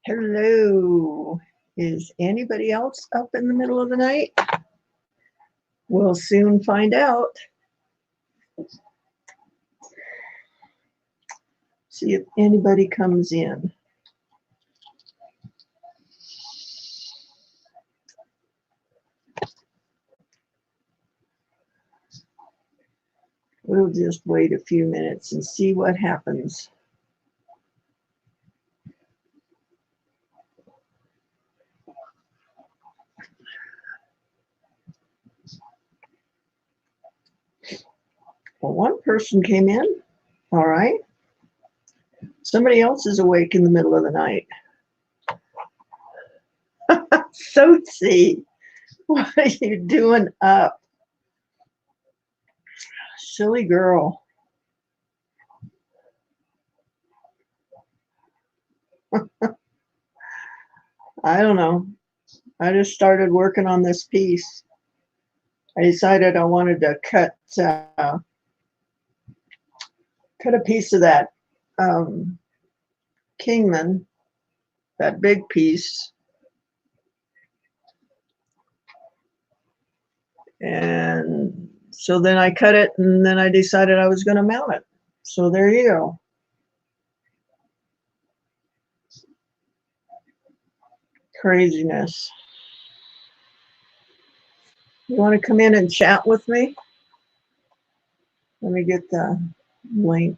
Hello. Is anybody else up in the middle of the night? We'll soon find out. See if anybody comes in. We'll just wait a few minutes and see what happens. Well, one person came in. All right. Somebody else is awake in the middle of the night. Sotsy, what are you doing up? Silly girl. I don't know. I just started working on this piece. I decided I wanted to cut a piece of that Kingman, that big piece, and so then I cut it, and then I decided I was going to mount it. So there you go. Craziness. You want to come in and chat with me? Let me get the link.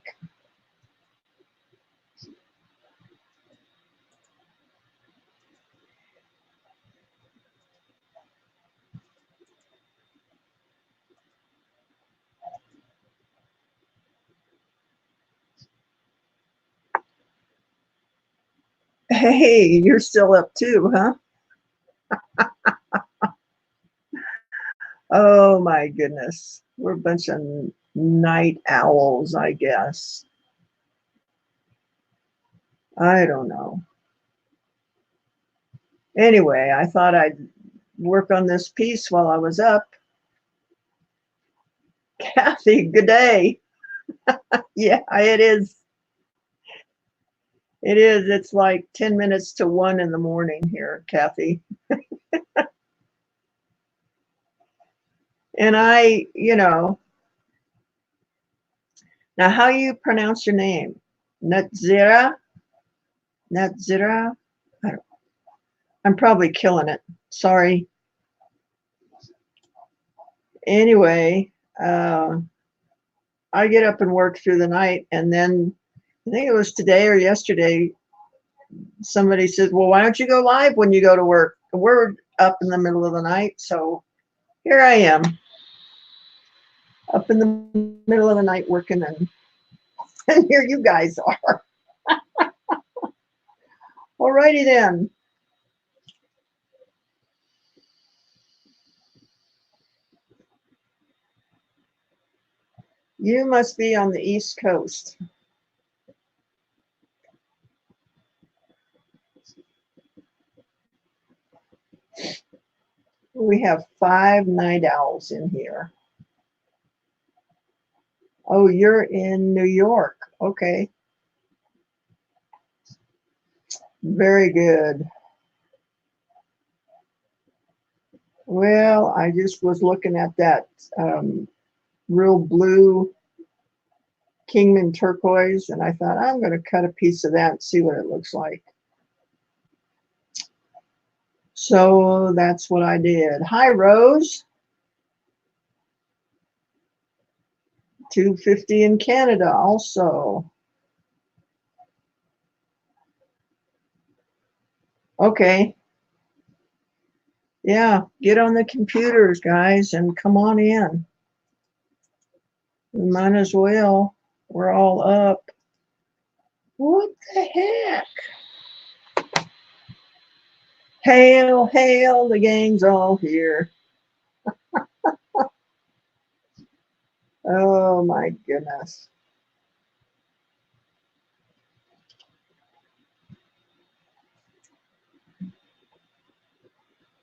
Hey, you're still up too, huh? Oh my goodness. We're a bunch of night owls, I guess. I don't know. Anyway, I thought I'd work on this piece while I was up. Kathy, good day. Yeah, it is. It is. It's like 10 minutes to 1 in the morning here, Kathy. And now how you pronounce your name? Natzira? Natzira? I'm probably killing it. Sorry. Anyway, I get up and work through the night, and then I think it was today or yesterday, somebody said, well, why don't you go live when you go to work? We're up in the middle of the night, so here I am, up in the middle of the night working, and here you guys are. Alrighty then. You must be on the East Coast. We have 5 night owls in here. Oh, you're in New York. Okay. Very good. Well, I just was looking at that real blue Kingman turquoise, and I thought I'm going to cut a piece of that and see what it looks like. So that's what I did. Hi, Rose. 250 in Canada also. Okay. Yeah, get on the computers, guys, and come on in. We might as well. We're all up. What the heck? Hail, hail, the gang's all here. Oh my goodness.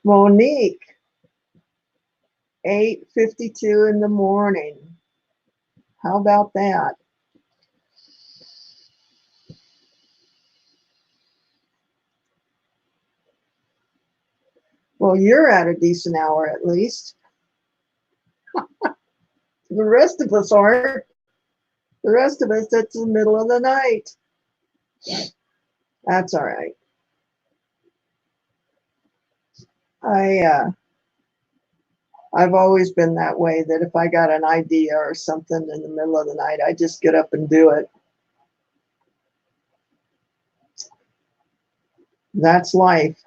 Monique, 8:52 in the morning. How about that? Well, you're at a decent hour at least. The rest of us aren't. The rest of us, it's the middle of the night. That's all right. I I've always been that way, that if I got an idea or something in the middle of the night, I just get up and do it. That's life.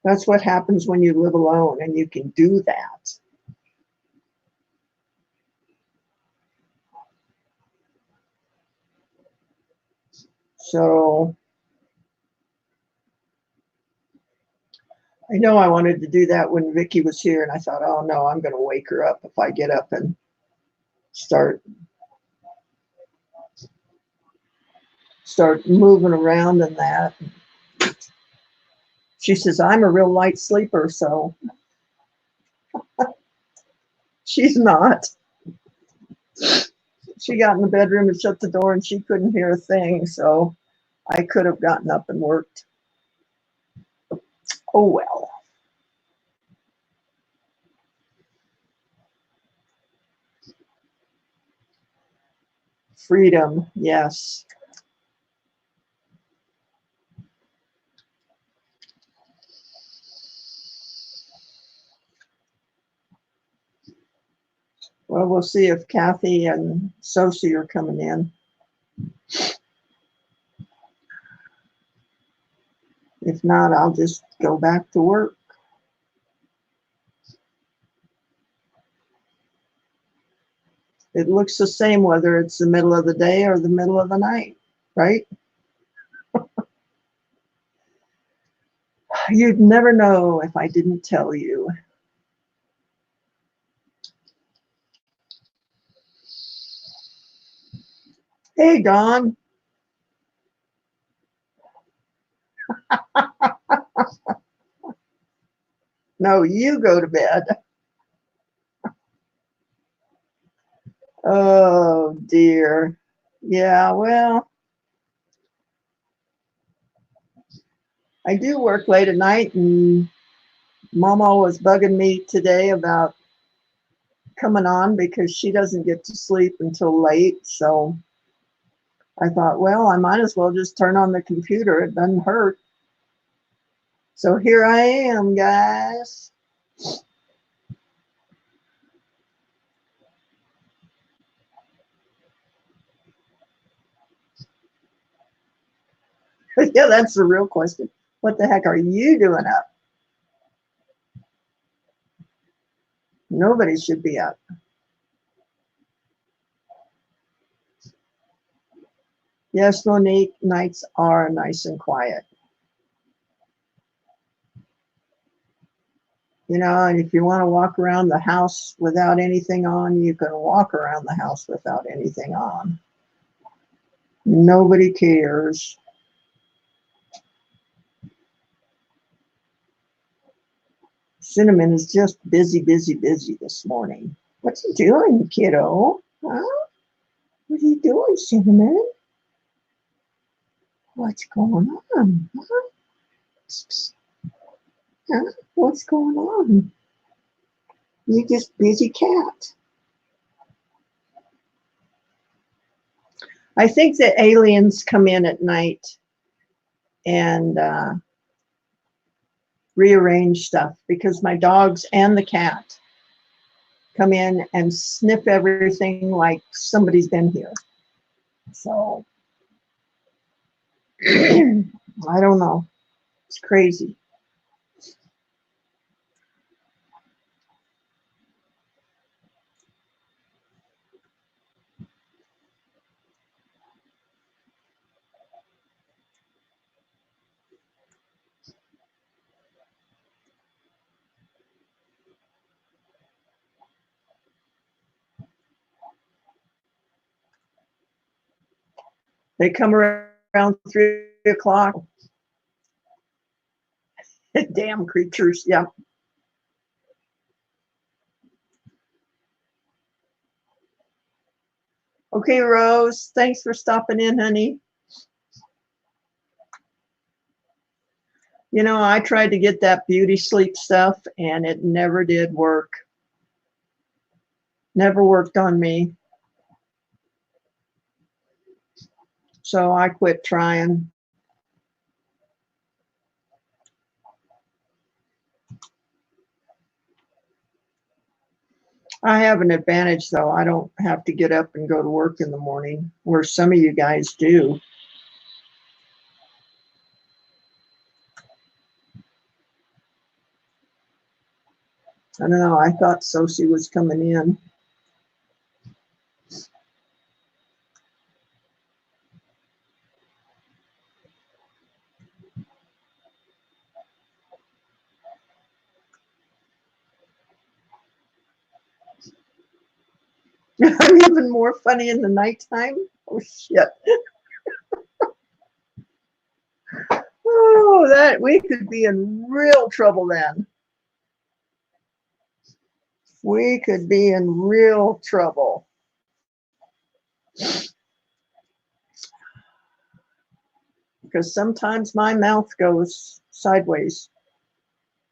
That's what happens when you live alone and you can do that. So I know I wanted to do that when Vicky was here, and I thought, oh no, I'm going to wake her up if I get up and start moving around and that. She says, I'm a real light sleeper, so she's not. She got in the bedroom and shut the door and she couldn't hear a thing, so I could have gotten up and worked. Oh well. Freedom, yes. Well, we'll see if Kathy and Sosie are coming in. If not, I'll just go back to work. It looks the same whether it's the middle of the day or the middle of the night, right? You'd never know if I didn't tell you. Hey, Dawn. No, you go to bed. Oh, dear. Yeah, well, I do work late at night, and Mama was bugging me today about coming on because she doesn't get to sleep until late. So I thought, well, I might as well just turn on the computer. It doesn't hurt. So here I am, guys. Yeah, that's the real question. What the heck are you doing up? Nobody should be up. Yes, Monique, nights are nice and quiet. You know, and if you want to walk around the house without anything on, you can walk around the house without anything on. Nobody cares. Cinnamon is just busy, busy, busy this morning. What's he doing, kiddo? Huh? What are you doing, Cinnamon? What's going on? Huh? Huh? What's going on? You just busy cat. I think that aliens come in at night and rearrange stuff because my dogs and the cat come in and sniff everything like somebody's been here. So I don't know. It's crazy. They come around 3 o'clock. Damn creatures. Yeah. Okay, Rose. Thanks for stopping in, honey. You know, I tried to get that beauty sleep stuff and it never did work. Never worked on me. So I quit trying. I have an advantage though. I don't have to get up and go to work in the morning, where some of you guys do. I don't know. I thought Sosie was coming in. I'm even more funny in the nighttime. Oh shit. Oh, that we could be in real trouble then. We could be in real trouble. Because sometimes my mouth goes sideways,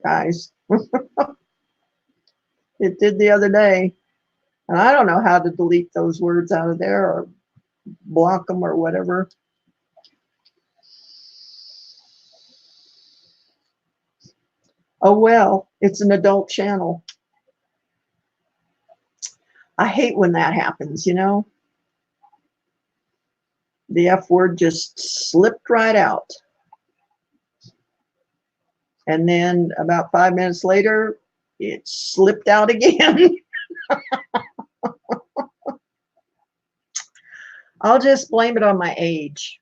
guys. It did the other day. And I don't know how to delete those words out of there or block them or whatever. Oh, well, it's an adult channel. I hate when that happens, you know? The F word just slipped right out. And then about 5 minutes later, it slipped out again. I'll just blame it on my age.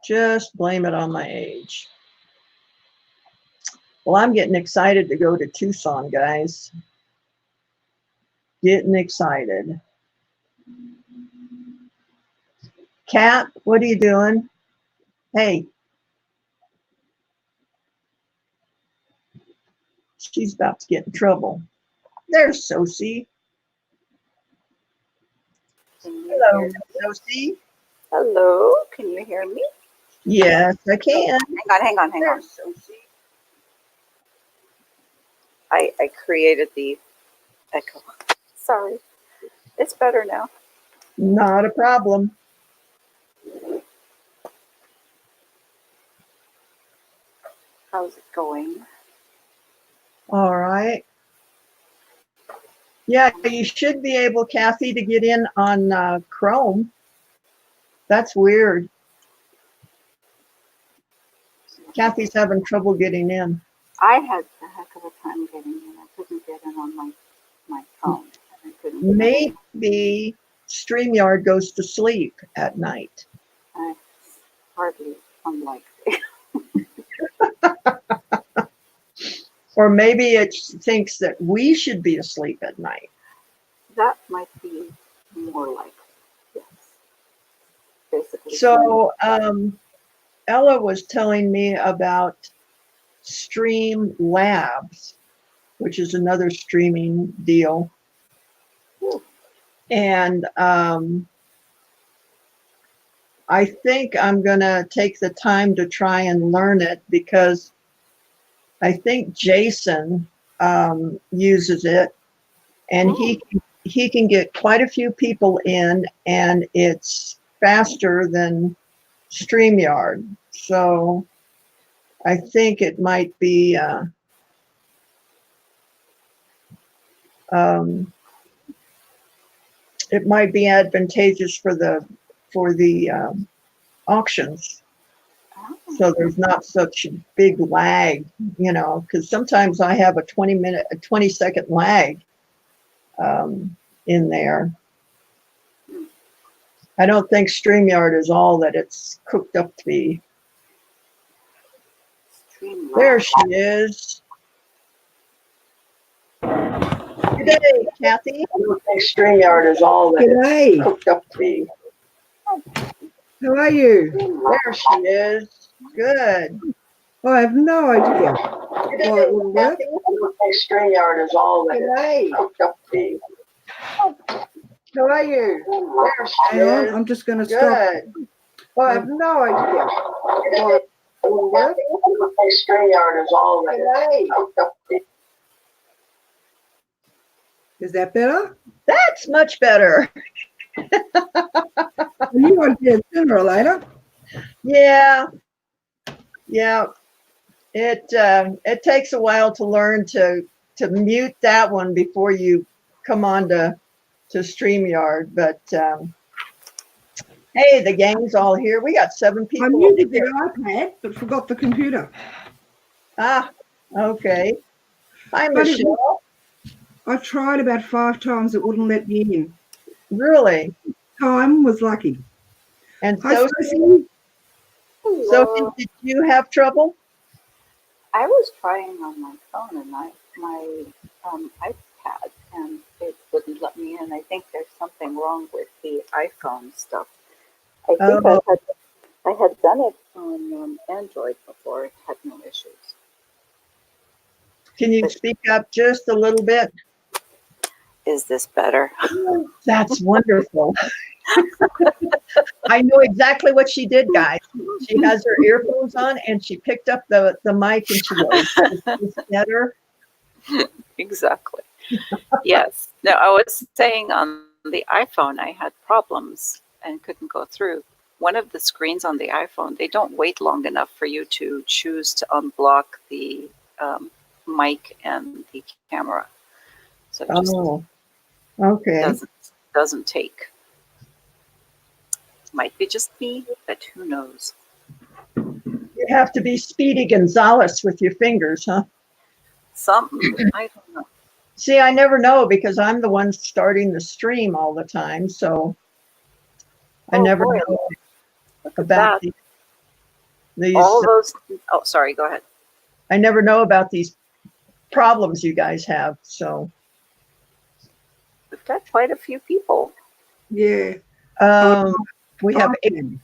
Just blame it on my age. Well, I'm getting excited to go to Tucson, guys. Getting excited. Kat, what are you doing? Hey. She's about to get in trouble. There's Sosie. Hello, Sosie. Hello, can you hear me? Yes, I can. Hang on. There's Sosie. I created the echo. Sorry. It's better now. Not a problem. How's it going? All right. Yeah, you should be able, Kathy, to get in on Chrome. That's weird. Kathy's having trouble getting in. I had a heck of a time getting in. I couldn't get in on my phone. Maybe StreamYard goes to sleep at night. It's hardly unlikely. Or maybe it thinks that we should be asleep at night. That might be more likely. Yes. Basically. So Ella was telling me about Stream Labs, which is another streaming deal. And I think I'm going to take the time to try and learn it, because I think Jason uses it, and he can get quite a few people in, and it's faster than StreamYard. So I think it might be advantageous for the auctions. So there's not such a big lag, you know, because sometimes I have a 20-second lag in there. I don't think StreamYard is all that it's cooked up to be. There she is. Good day, Kathy. I don't think StreamYard is all that it's cooked up to be. How are you? There she is. Good. I have no idea. Good day, Kathy. I don't think StreamYard is all that it's cooked up to be. How are you? There she Hang on, is. I'm just going to stop. Good. Well, I have no idea. will work. StreamYard is all Right. Is that better? That's much better. You won't get it sooner or later. Yeah, yeah. It takes a while to learn to mute that one before you come on to StreamYard. But hey, the gang's all here. We got 7 I people. muted the iPad, but forgot the computer. Ah, okay. Hi, But it- Michelle. I tried about 5 times. It wouldn't let me in. Really? Time was lucky. And Hi, so, Sophie. Sophie, Hello. did you have trouble? I was trying on my phone and my iPad, and it wouldn't let me in. I think there's something wrong with the iPhone stuff. I think Oh. I had done it on Android before. It had no issues. Can you speak up just a little bit? Is this better? That's wonderful. I know exactly what she did, guys. She has her earphones on and she picked up the mic and she goes, "Is this better?" Exactly. Yes. No, I was saying on the iPhone I had problems and couldn't go through. One of the screens on the iPhone, they don't wait long enough for you to choose to unblock the mic and the camera. So it just Oh, okay. doesn't take. Might be just me, but who knows? You have to be Speedy Gonzalez with your fingers, huh? Something, I don't know. See, I never know because I'm the one starting the stream all the time, so I Oh, never boy. know Look at about that. these. All those. Oh, sorry. Go ahead. I never know about these problems you guys have. So We've got quite a few people. Yeah. we have iPad.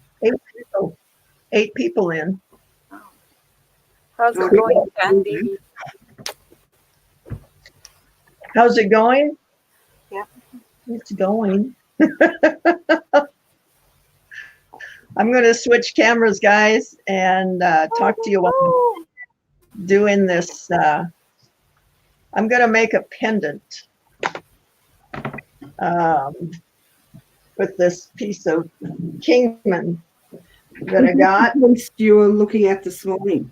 8 people in. Oh. How's it Oh, going, yeah. Candy? How's it going? Yeah. It's going. I'm going to switch cameras, guys, and talk to you while I'm doing this. I'm going to make a pendant with this piece of Kingman that I got. Piece you were looking at this morning.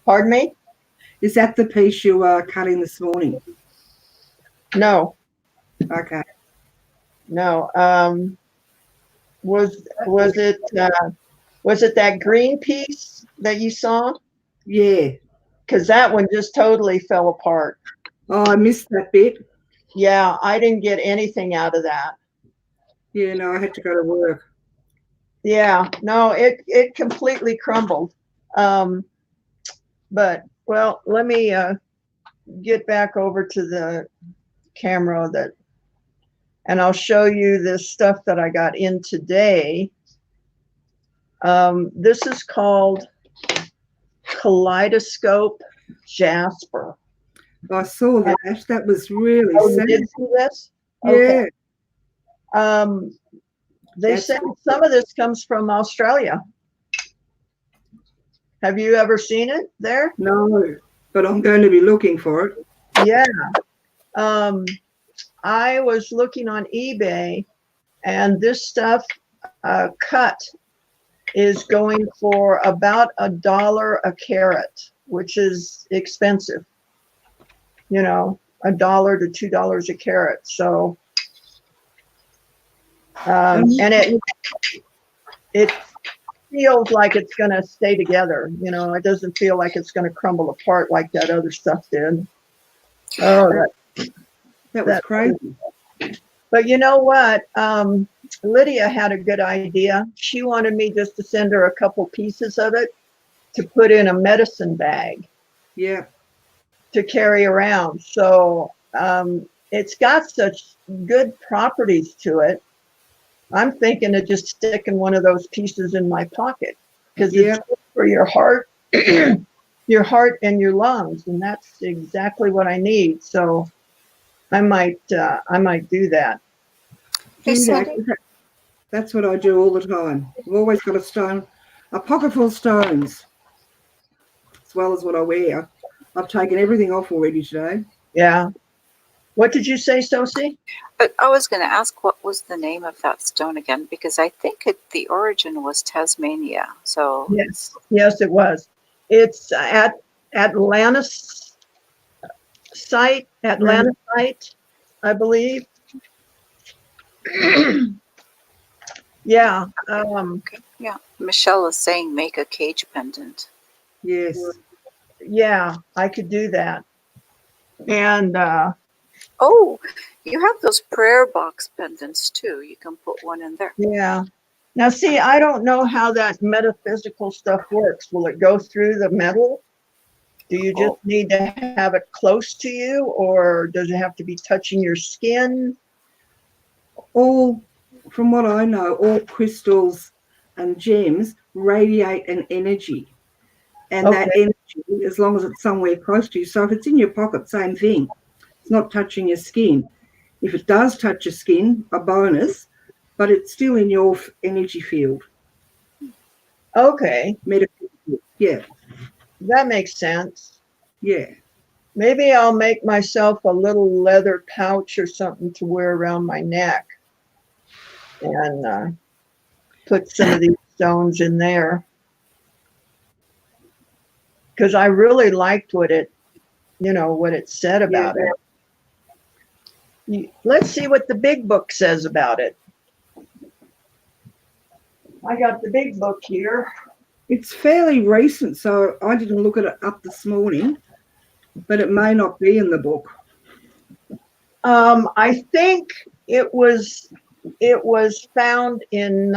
Pardon me? Is that the piece you were cutting this morning? No, Okay. no. Was it that green piece that you saw? Yeah. Because that one just totally fell apart. Oh, I missed that bit. Yeah, I didn't get anything out of that. Yeah, no, I had to go to work. Yeah, no, it completely crumbled. But well, let me get back over to the camera and I'll show you this stuff that I got in today. This is called Kaleidoscope Jasper. I saw that. That was really Oh, you sad. did see this? Yeah. Okay. They That's said some of this comes from Australia. Have you ever seen it there? No, but I'm going to be looking for it. Yeah. I was looking on eBay and this stuff cut is going for about $1 a carat, which is expensive. You know, $1 to $2 a carat. So, and it feels like it's going to stay together. You know, it doesn't feel like it's going to crumble apart like that other stuff did. Oh, That was crazy. but you know what? Lydia had a good idea. She wanted me just to send her a couple pieces of it to put in a medicine bag Yeah. to carry around. So it's got such good properties to it. I'm thinking of just sticking one of those pieces in my pocket because it's good for your heart, your heart and your lungs, and that's exactly what I need. So I might do that. Hey, Do Sandy. that. That's what I do all the time. I've always got a a pocket full of stones, as well as what I wear. I've taken everything off already today. Yeah. What did you say, Sosie? But I was going to ask, what was the name of that stone again? Because I think the origin was Tasmania. So Yes. Yes, it was. It's at Atlantis site, I believe. Yeah. okay, yeah. Michelle is saying make a cage pendant. Yes. Yeah, I could do that. And Oh, you have those prayer box pendants too. You can put one in there. yeah. Now, see, I don't know how that metaphysical stuff works. Will it go through the metal? Do you just need to have it close to you, or does it have to be touching your skin? All, from what I know, all crystals and gems radiate an energy. And that energy, as long as it's somewhere close to you, so if it's in your pocket, same thing. It's not touching your skin. If it does touch your skin, a bonus, but it's still in your energy field. Okay, Metaphysical. Yeah, that makes sense. yeah. Maybe I'll make myself a little leather pouch or something to wear around my neck and put some of these stones in there. Because I really liked what it said about it. Let's see what the big book says about it. I got the big book here. It's fairly recent, so I didn't look at it up this morning, but it may not be in the book. I think it was found in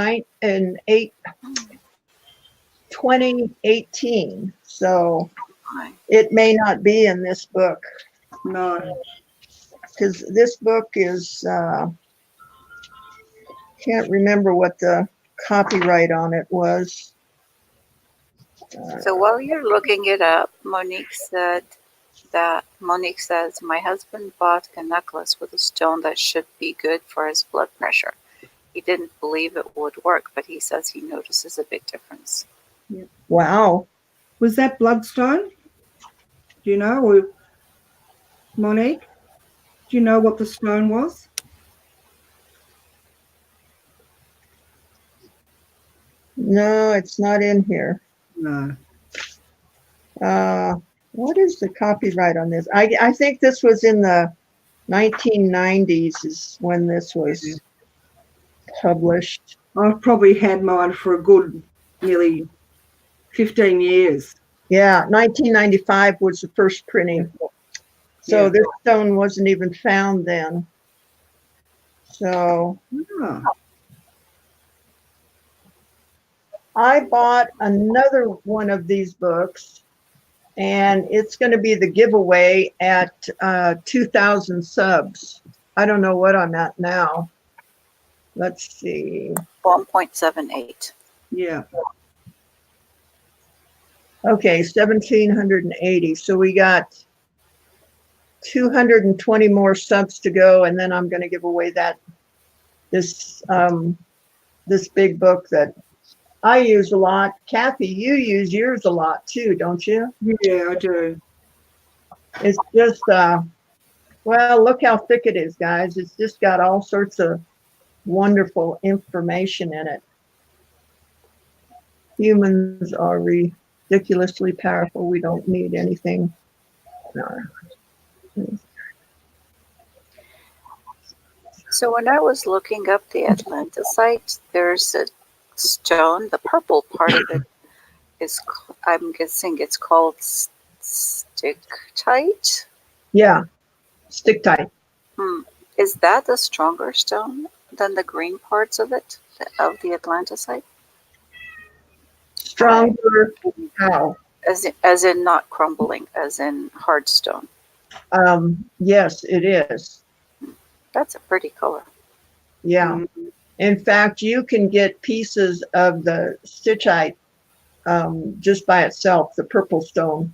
2018, so it may not be in this book. No. Because this book is, can't remember what the copyright on it was. So while you're looking it up, Monique says, my husband bought a necklace with a stone that should be good for his blood pressure. He didn't believe it would work, but he says he notices a big difference. Yeah. Wow. Was that bloodstone? Do you know? Or Monique? Do you know what the stone was? No, it's not in here. No. What is the copyright on this? I think this was in the 1990s is when this was published. I've probably had mine for a good nearly 15 years. Yeah, 1995 was the first printing. So this stone wasn't even found then. So I bought another one of these books, and it's going to be the giveaway at 2,000 subs. I don't know what I'm at now. Let's see. 1.78. Yeah. Okay, 1,780. So we got 220 more subs to go, and then I'm going to give away this big book that I use a lot. Kathy, you use yours a lot too, don't you? Yeah, I do. It's just well, look how thick it is, guys. It's just got all sorts of wonderful information in it. Humans are ridiculously powerful. We don't need anything. So when I was looking up the Atlantisite, there's a stone. The purple part of it is, I'm guessing it's called sticktite. Yeah, sticktite. Is that a stronger stone than the green parts of it, of the Atlantisite? Stronger how? As in not crumbling, as in hard stone. Yes, it is. That's a pretty color. Yeah. In fact, you can get pieces of the stitchite just by itself, the purple stone,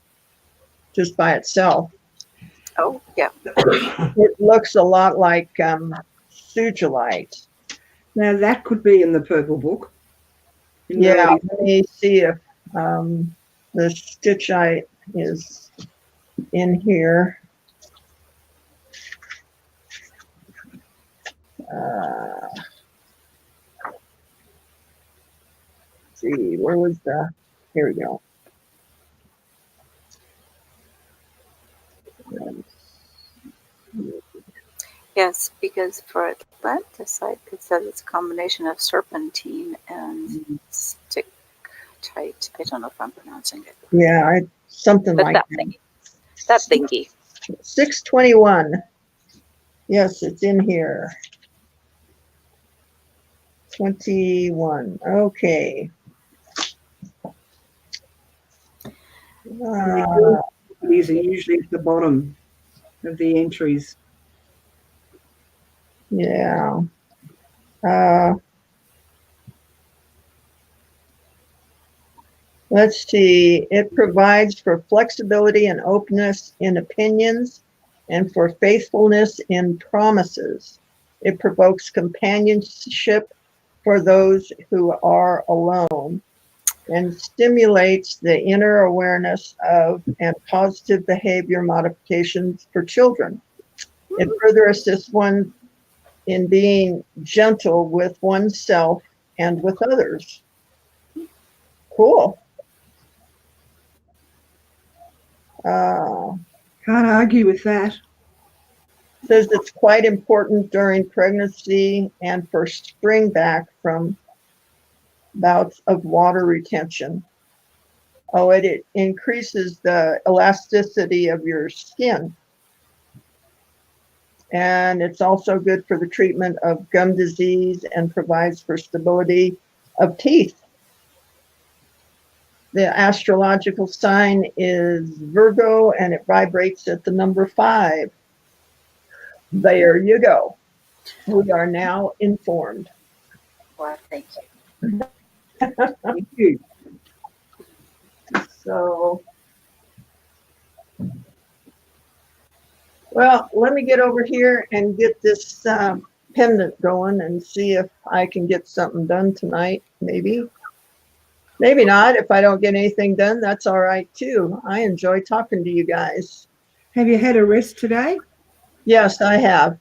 just by itself. Oh, yeah. It looks a lot like sugilite. Now that could be in the purple book. in the Yeah, early. let me see if the stitchite is in here. See, where was the? Here we go. Yes, because for Atlanticite, it says it's a combination of serpentine and stick tight. I don't know if I'm pronouncing it. Yeah, something But like that thingy. That thingy. 621. Yes, it's in here. 21. Okay. These are usually at the bottom of the entries. Yeah. Let's see. It provides for flexibility and openness in opinions and for faithfulness in promises. It provokes companionship for those who are alone and stimulates the inner awareness of and positive behavior modifications for children. It further assists one in being gentle with oneself and with others. Cool. Can't argue with that. Says it's quite important during pregnancy and for spring back from bouts of water retention. Oh, it increases the elasticity of your skin. And it's also good for the treatment of gum disease and provides for stability of teeth. The astrological sign is Virgo and it vibrates at the number 5. There you go. We are now informed. Well, thank you. Thank you. So, well, let me get over here and get this pendant going and see if I can get something done tonight. Maybe. Maybe not. If I don't get anything done, that's all right too. I enjoy talking to you guys. Have you had a rest today? Yes, I have.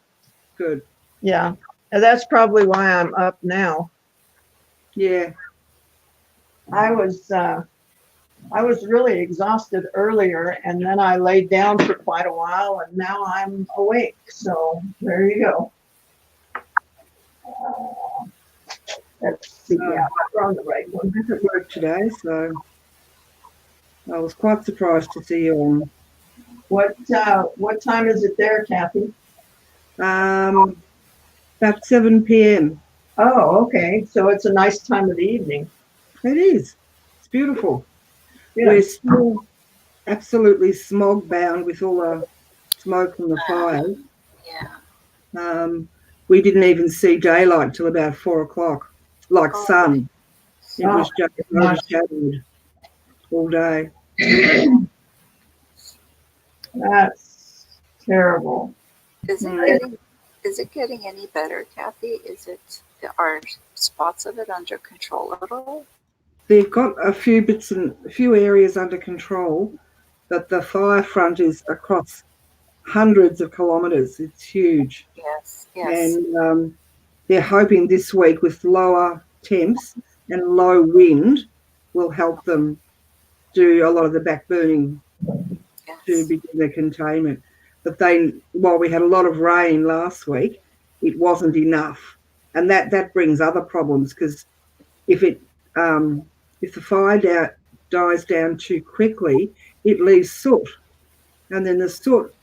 Good. Yeah. And that's probably why I'm up now. Yeah. I was really exhausted earlier and then I laid down for quite a while and now I'm awake. So there you go. Let's see. Yeah, we're on the right one. I'm at work today, so I was quite surprised to see you on. What time is it there, Kathy? About 7 p.m. Oh, okay. So it's a nice time of the evening. It is. It's beautiful. Yeah. We're still absolutely smog bound with all the smoke from the fires. Yeah. We didn't even see daylight till about 4 o'clock, like sun. It was just overshadowed all day. That's terrible. Is it getting any better, Kathy? Are spots of it under control at all? They've got a few areas under control, but the fire front is across hundreds of kilometres. It's huge. Yes. And they're hoping this week with lower temps and low wind will help them do a lot of the back burning to begin the containment. But while we had a lot of rain last week, it wasn't enough. And that brings other problems because if the fire dies down too quickly, it leaves soot. And then the soot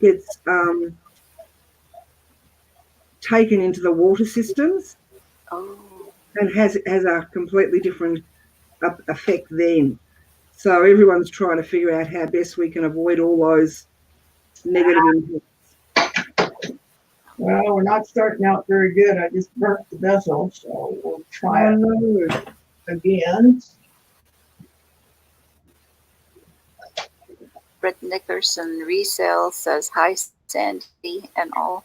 gets taken into the water systems and has a completely different effect then. So everyone's trying to figure out how best we can avoid all those negative impacts. Well, we're not starting out very good. I just burnt the bezel, so we'll try it again. Brett Nickerson Resale says, hi, Sandy and all.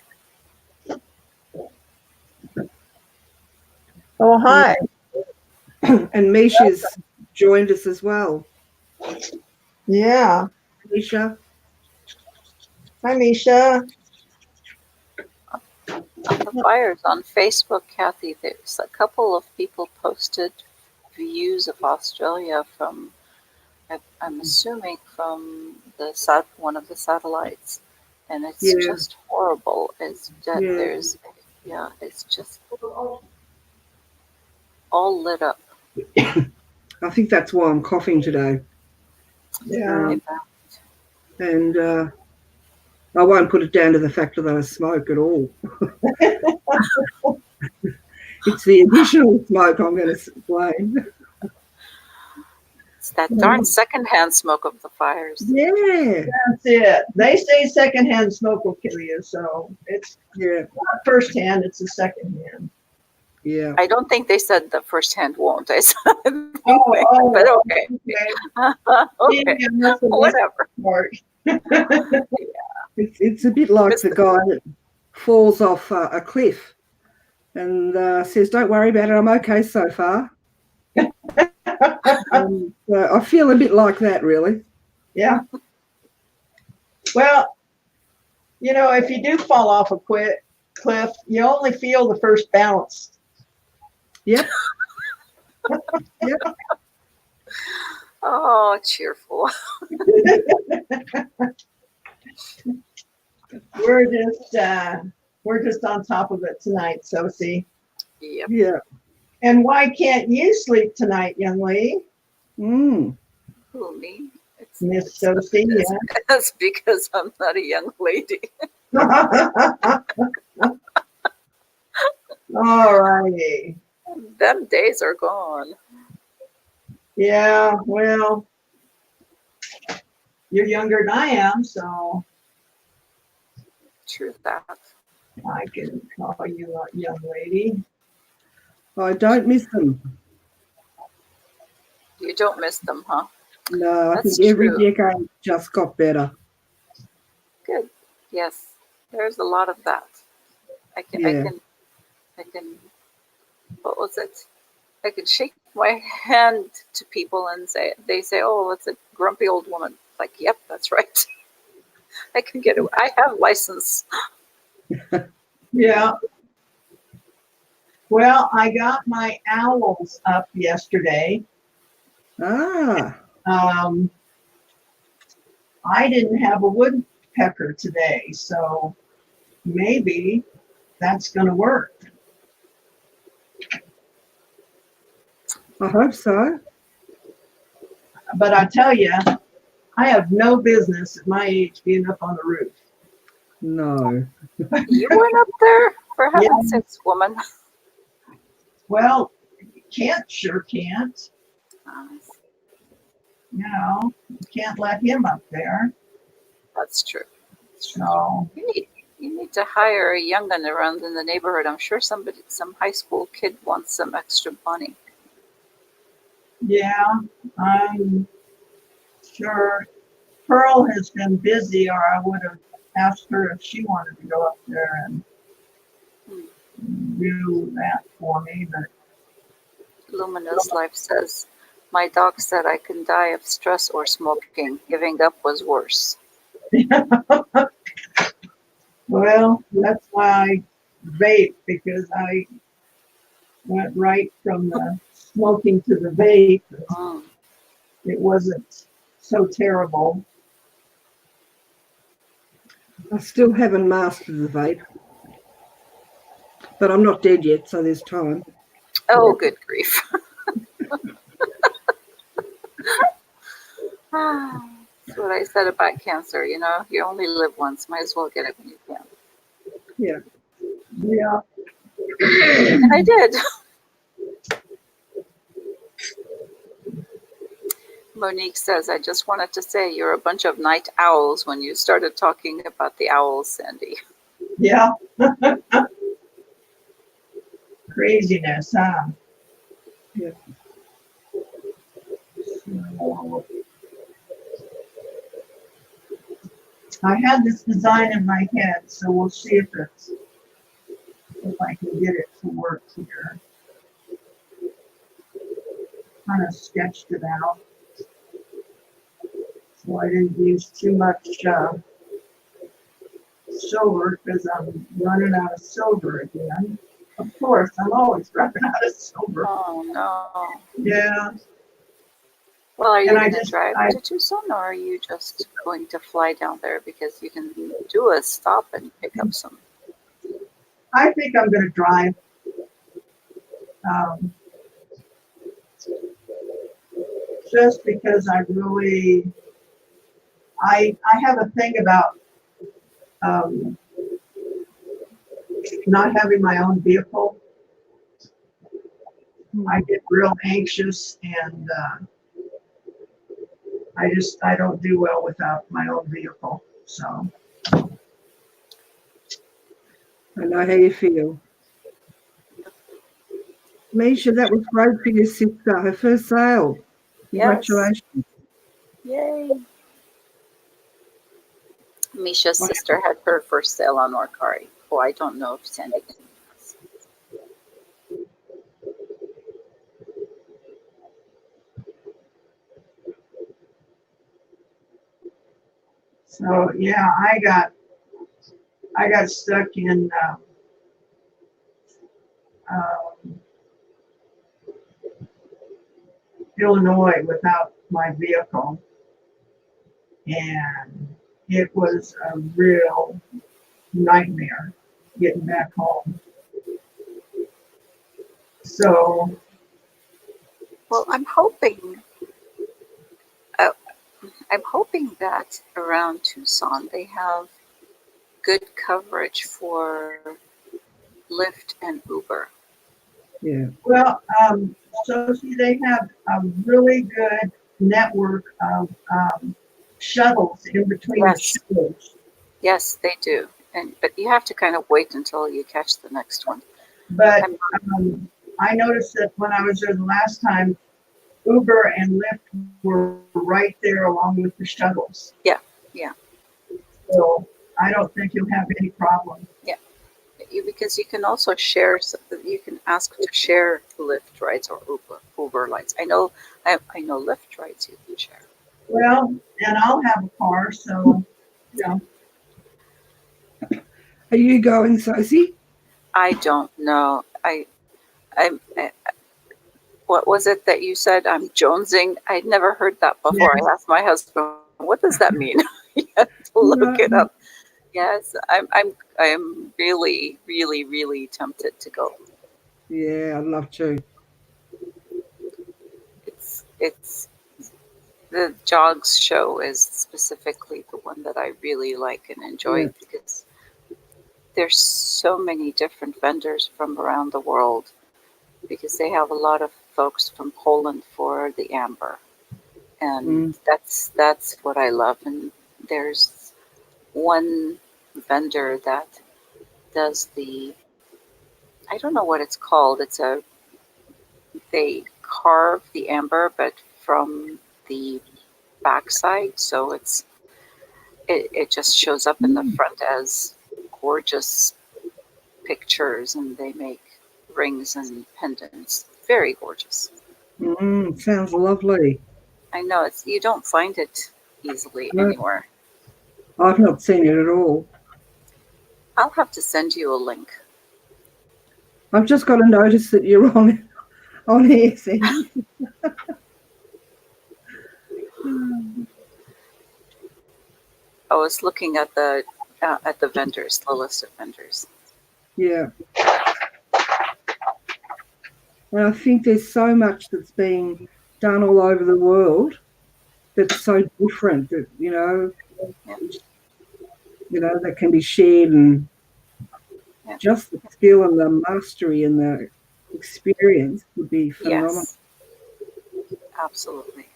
Oh, hi. And Misha's joined us as well. Yeah. Misha. Hi, Misha. On the fires on Facebook, Kathy, there's a couple of people posted views of Australia from, I'm assuming from one of the satellites, and it's Yeah. just horrible. It's just, Yeah. it's just all lit up. I think that's why I'm coughing today. Yeah. And I won't put it down to the fact that I smoke at all. It's the additional smoke I'm going to blame. It's that darn secondhand smoke of the fires. Yeah. That's it. They say secondhand smoke will kill you, so it's not firsthand, it's the secondhand. Yeah. I don't think they said the firsthand won't. I said, Oh, but okay. Okay. Whatever. It's a bit like the guy that falls off a cliff and says, "Don't worry about it. I'm okay so far." I feel a bit like that, really. Yeah. Well, you know, if you do fall off a cliff, you only feel the first bounce. Yep. Yep. Oh, cheerful. We're just on top of it tonight, Sophie. Yep. Yeah. And why can't you sleep tonight, young lady? Who, me? Miss Sophie, yeah. That's because I'm not a young lady. All righty. Them days are gone. Yeah, well, you're younger than I am, so True that. I can call you a young lady. I don't miss them. You don't miss them, huh? No, I That's think every true. decade just got better. Good. Yes. There's a lot of that. I can, what was it? I can shake my hand to people and they say, "Oh, it's a grumpy old woman." Like, yep, that's right. I can get it. I have license. Yeah. Well, I got my owls up yesterday. Ah. I didn't have a woodpecker today, so maybe that's going to work. I hope so. But I tell you, I have no business at my age being up on the roof. No. You went up there? For heaven's sakes, woman. Well, sure can't. You know, you can't let him up there. That's true. So you need to hire a young gun around in the neighborhood. I'm sure some high school kid wants some extra money. yeah, I'm sure Pearl has been busy, or I would have asked her if she wanted to go up there and do that for me. But Luminous Life says, "My doc said I can die of stress or smoking. Giving up was worse." well, that's why I vape, because I went right from the smoking to the vape. It wasn't so terrible. I still haven't mastered the vape. But I'm not dead yet, so there's time. Oh, good grief. That's what I said about cancer. You know, you only live once. Might as well get it when you can. Yeah. Yeah. And I did. Monique says, "I just wanted to say you're a bunch of night owls when you started talking about the owls, Sandy." Yeah. Craziness, huh? Yeah. I had this design in my head, so we'll see if I can get it to work here. kind of sketched it out. So I didn't use too much silver because I'm running out of silver again. Of course, I'm always running out of silver. Oh no. Yeah, Well, are you and I going to just, drive I, to Tucson, or are you just going to fly down there because you can do a stop and pick up some? I think I'm going to drive. Um, just because I have a thing about um, not having my own vehicle. I get real anxious, and I don't do well without my own vehicle. So I know how you feel. Misha, that was great for your sister, her first sale. Yes. Congratulations. Yay. Misha's sister had her first sale on Mercari. Oh, I don't know if Sandy has. so yeah, I got stuck in um, Illinois without my vehicle, and it was a real nightmare getting back home. So Well, I'm hoping that around Tucson they have good coverage for Lyft and Uber. Yeah. well, so see, they have a really good network of shuttles in between the Yes, shows. yes, they do. But you have to kind of wait until you catch the next one. But I'm I noticed that when I was there the last time, Uber and Lyft were right there along with the shuttles. yeah, yeah, So I don't think you'll have any problem. yeah. Because you can also share. You can ask to share Lyft rides or Uber rides. I know Lyft rides you can share. Well, and I'll have a car, so you know. Are you going, Sosie? I don't know. I what was it that you said? I'm jonesing. I'd never heard that Yeah. before. I asked my husband, "What does that mean?" He had to look it No. up. Yes, I'm really, really, really tempted to go. Yeah, I'd love to. It's the Jogs show is specifically the one that I really like and Yeah. enjoy because there's so many different vendors from around the world because they have a lot of folks from Poland for the amber, and Mm. that's what I love. And there's one vendor that does I don't know what it's called. They carve the amber, but from the backside, so it just shows up in the front as gorgeous pictures, and they make rings and pendants. Very gorgeous. Sounds lovely. I know you don't find it easily No, anywhere. I've not seen it at all. I'll have to send you a link. I've just got to notice that you're on air, Sandy. I was looking at the vendors, the list of vendors. Yeah. And I think there's so much that's being done all over the world that's so different that, Yeah, that can be shared, and yeah. just the skill and the mastery and the experience would be phenomenal. Yes, absolutely.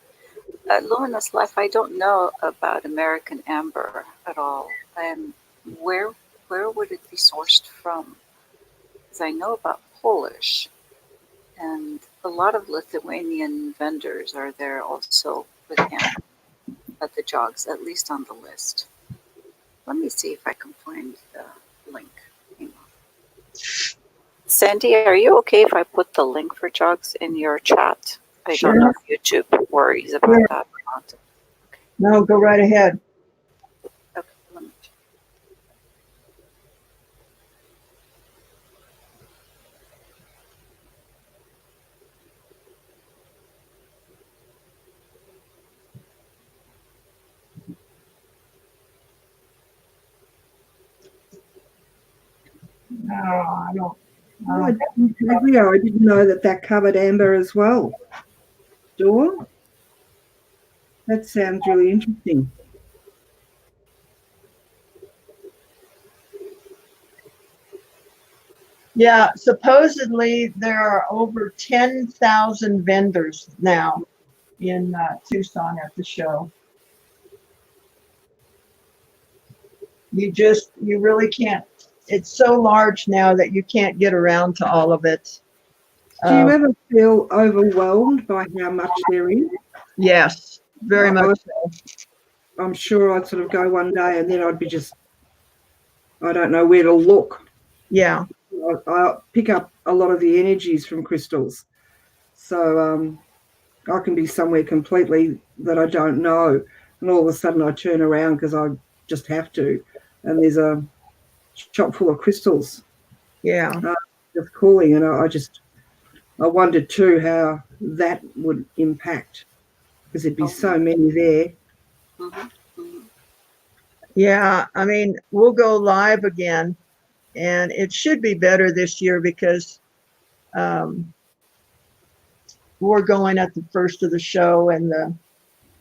Luminous Life, I don't know about American Amber at all. And where where would it be sourced from? Because I know about Polish, and a lot of Lithuanian vendors are there also with Amber at the jogs, at least on the list. Let me see if I can find the link. Hang on. Sandy, are you okay if I put the link for jogs in your chat? I Sure. don't know if YouTube worries about Sure. that or not. No, go right ahead. Okay, let me check. No, I don't. Oh, I didn't know that covered amber as well. Dawn? That sounds really interesting. Yeah, supposedly there are over 10,000 vendors now in Tucson at the show. You really can't. It's so large now that you can't get around to all of it. Do you ever feel overwhelmed by how much there is? Yes, very much so. I'm sure I'd sort of go one day and then I'd be just, I don't know where to look. Yeah. I pick up a lot of the energies from crystals. So I can be somewhere completely that I don't know. And all of a sudden I turn around because I just have to. And there's a shop full of crystals. Yeah. Just calling. And I wondered too how that would impact because there'd be so many there. Mm-hmm. Mm-hmm. Yeah. I mean, we'll go live again, and it should be better this year because we're going at the first of the show, and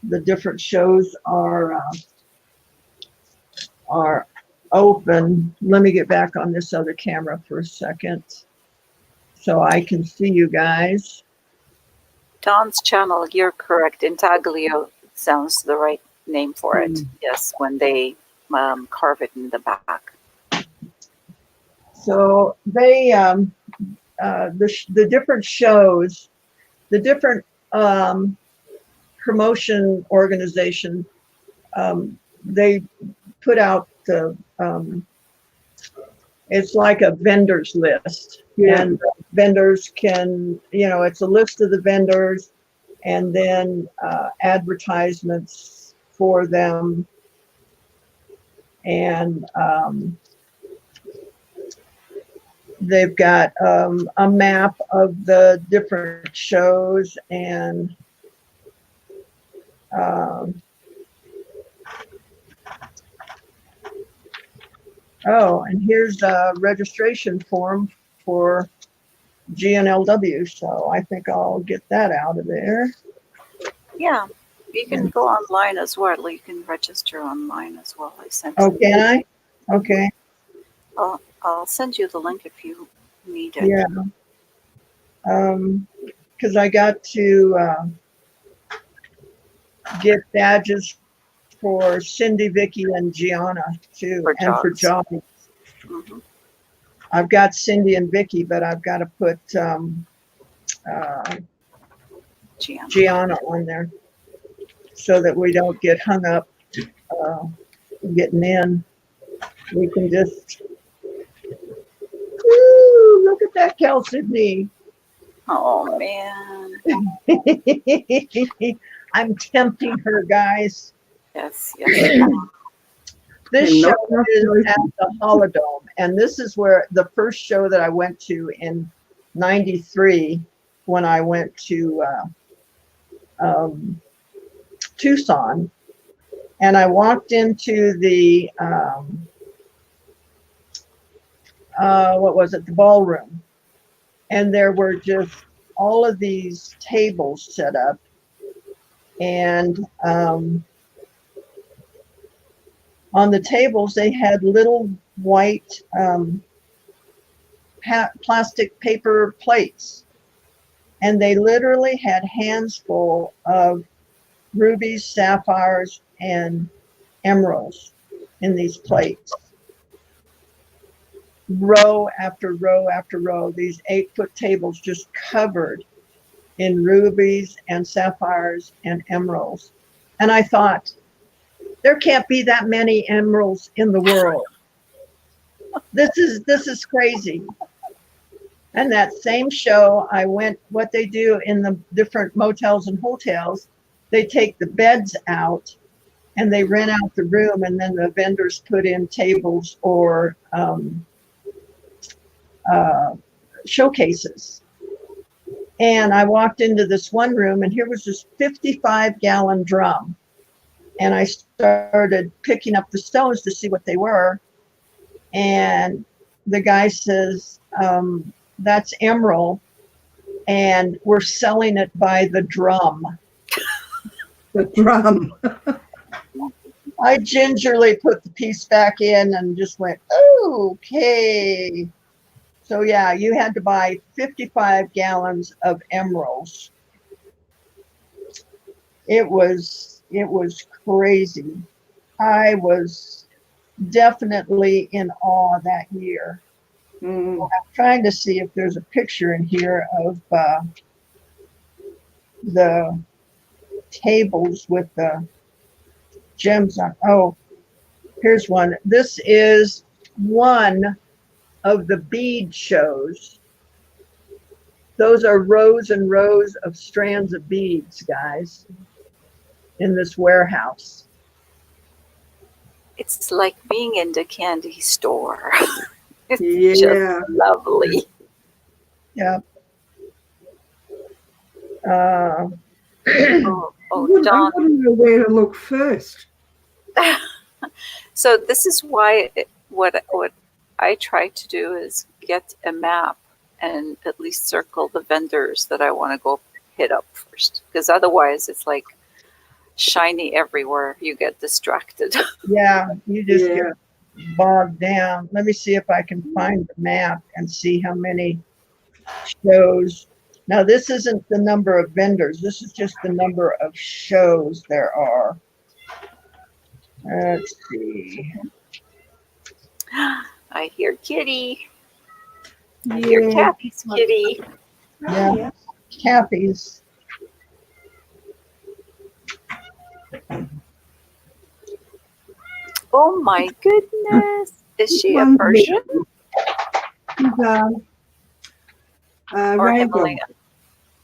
the different shows are open. Let me get back on this other camera for a second so I can see you guys. Don's channel, you're correct. Intaglio sounds the right name for it. Yes, when they carve it in the back. So they the different shows, the different promotion organization, they put out the it's like a vendors list. Yeah. And vendors can, it's a list of the vendors and then advertisements for them. And they've got a map of the different shows and oh, and here's a registration form for GNLW. So I think I'll get that out of there. Yeah, you can go online as well. You can register online as well. I sent. Oh, can I? Okay. I'll send you the link if you need it. Yeah. Because I got to get badges for Cindy, Vicky, and Gianna too, and for Johnny. Mm-hmm. I've got Cindy and Vicky, but I've got to put Gianna on there so that we don't get hung up getting in. We can just, woo, look at that Kelsey. Oh man. I'm tempting her, guys. Yes. This show is at the Holodome, and this is where the first show that I went to in '93 when I went to Tucson, and I walked into the what was it, the ballroom, and there were just all of these tables set up, and on the tables they had little white plastic paper plates, and they literally had hands full of rubies, sapphires, and emeralds in these plates. Row after row after row, these 8-foot tables just covered in rubies and sapphires and emeralds. And I thought, there can't be that many emeralds in the world. This is crazy. And that same show, I went, what they do in the different motels and hotels, they take the beds out and they rent out the room, and then the vendors put in tables or uh, showcases. And I walked into this one room, and here was this 55-gallon drum. And I started picking up the stones to see what they were. And the guy says, that's emerald, and we're selling it by the drum. The drum. I gingerly put the piece back in and just went, okay. So yeah, you had to buy 55 gallons of emeralds. It was crazy. I was definitely in awe that year. Mm. I'm trying to see if there's a picture in here of the tables with the gems on. Oh, here's one. This is one of the bead shows. Those are rows and rows of strands of beads, guys, in this warehouse. It's like being in the candy store. It's Yeah. just lovely. Yeah. Oh, I Dawn. wouldn't know where to look first. So this is why what I try to do is get a map and at least circle the vendors that I want to go hit up first, because otherwise it's like shiny everywhere. You get distracted. Yeah, you just Yeah. get bogged down. Let me see if I can find the map and see how many shows. Now, this isn't the number of vendors. This is just the number of shows there are. Let's see. I hear kitty. I hear Yeah. Kathy's kitty. Yeah, Kathy's. Oh my goodness. Is she a One's Persian She's or ragdoll. Himalayan?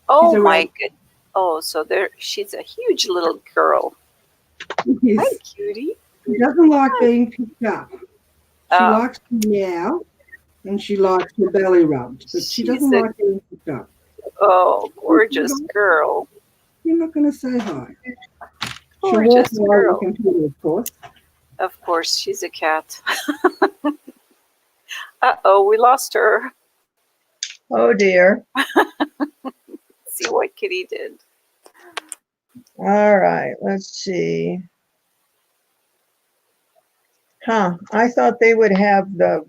Oh She's a my rag- good. Oh, so she's a huge little girl. Hi, Yes. cutie. She doesn't like being picked up. She Oh. likes to meow and she likes her belly rubbed, but she doesn't She's a- like being picked up. Oh, gorgeous girl. You're not going to say hi. She'll walk Gorgeous away girl. the computer, of course. Of course, she's a cat. Uh-oh, we lost her. Oh, dear. See what Kitty did. All right, let's see. Huh, I thought they would have the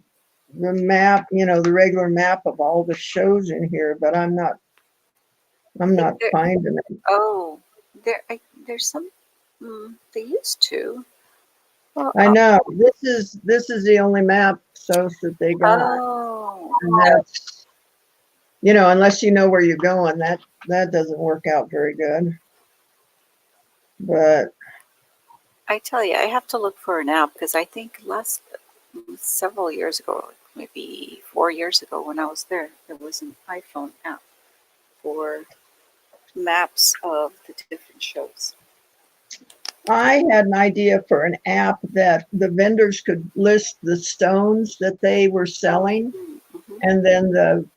map, the regular map of all the shows in here, but I'm not finding it. Oh, there's some. They used to. Well, I know. This is the only map source that they got. Oh. And that's, unless you know where you're going, that doesn't work out very good. But I tell you, I have to look for an app because I think several years ago, maybe 4 years ago when I was there was an iPhone app for maps of the different shows. I had an idea for an app that the vendors could list the stones that they were selling, Mm-hmm. and then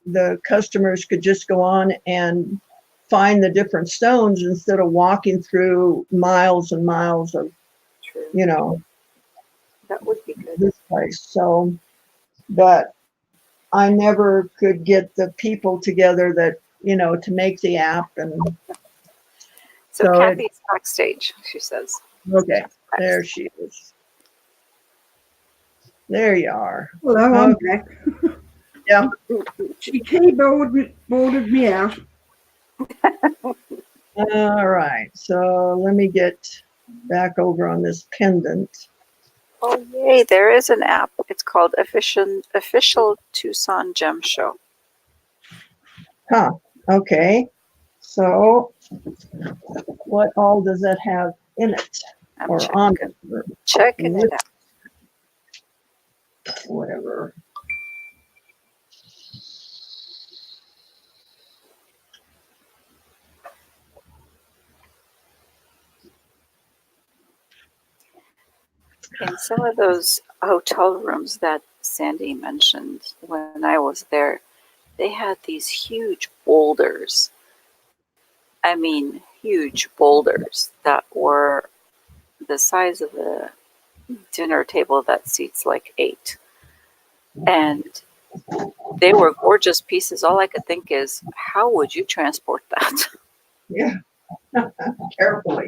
the customers could just go on and find the different stones instead of walking through miles and miles of, True. That would be good. this place. So, but I never could get the people together that, to make the app. And So So Kathy's backstage, she says. okay, there she is. There you are. Hello, I'm back. Yeah. She keyboarded me out. All right. So let me get back over on this pendant. Oh yay! There is an app. It's called Official Tucson Gem Show. Huh. Okay. So what all does that have in it? I'm Or on checking, it? Or checking it out. whatever. In some of those hotel rooms that Sandy mentioned when I was there, they had these huge boulders. I mean, huge boulders that were the size of a dinner table that seats like 8. And they were gorgeous pieces. All I could think is, how would you transport that? Yeah. Carefully.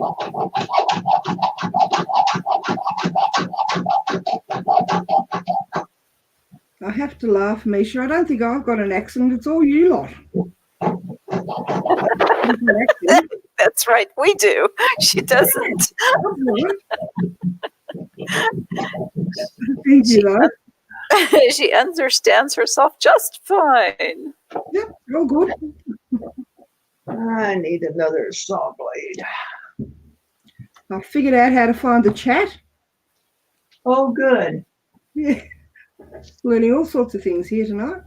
I have to laugh, Misha. I don't think I've got an accent. It's all you lot. That's right, we do. She doesn't. Thank you, though. She understands herself just fine. Yep, all good. I need another saw blade. I figured out how to find the chat. Oh, good. Yeah. Learning all sorts of things here tonight.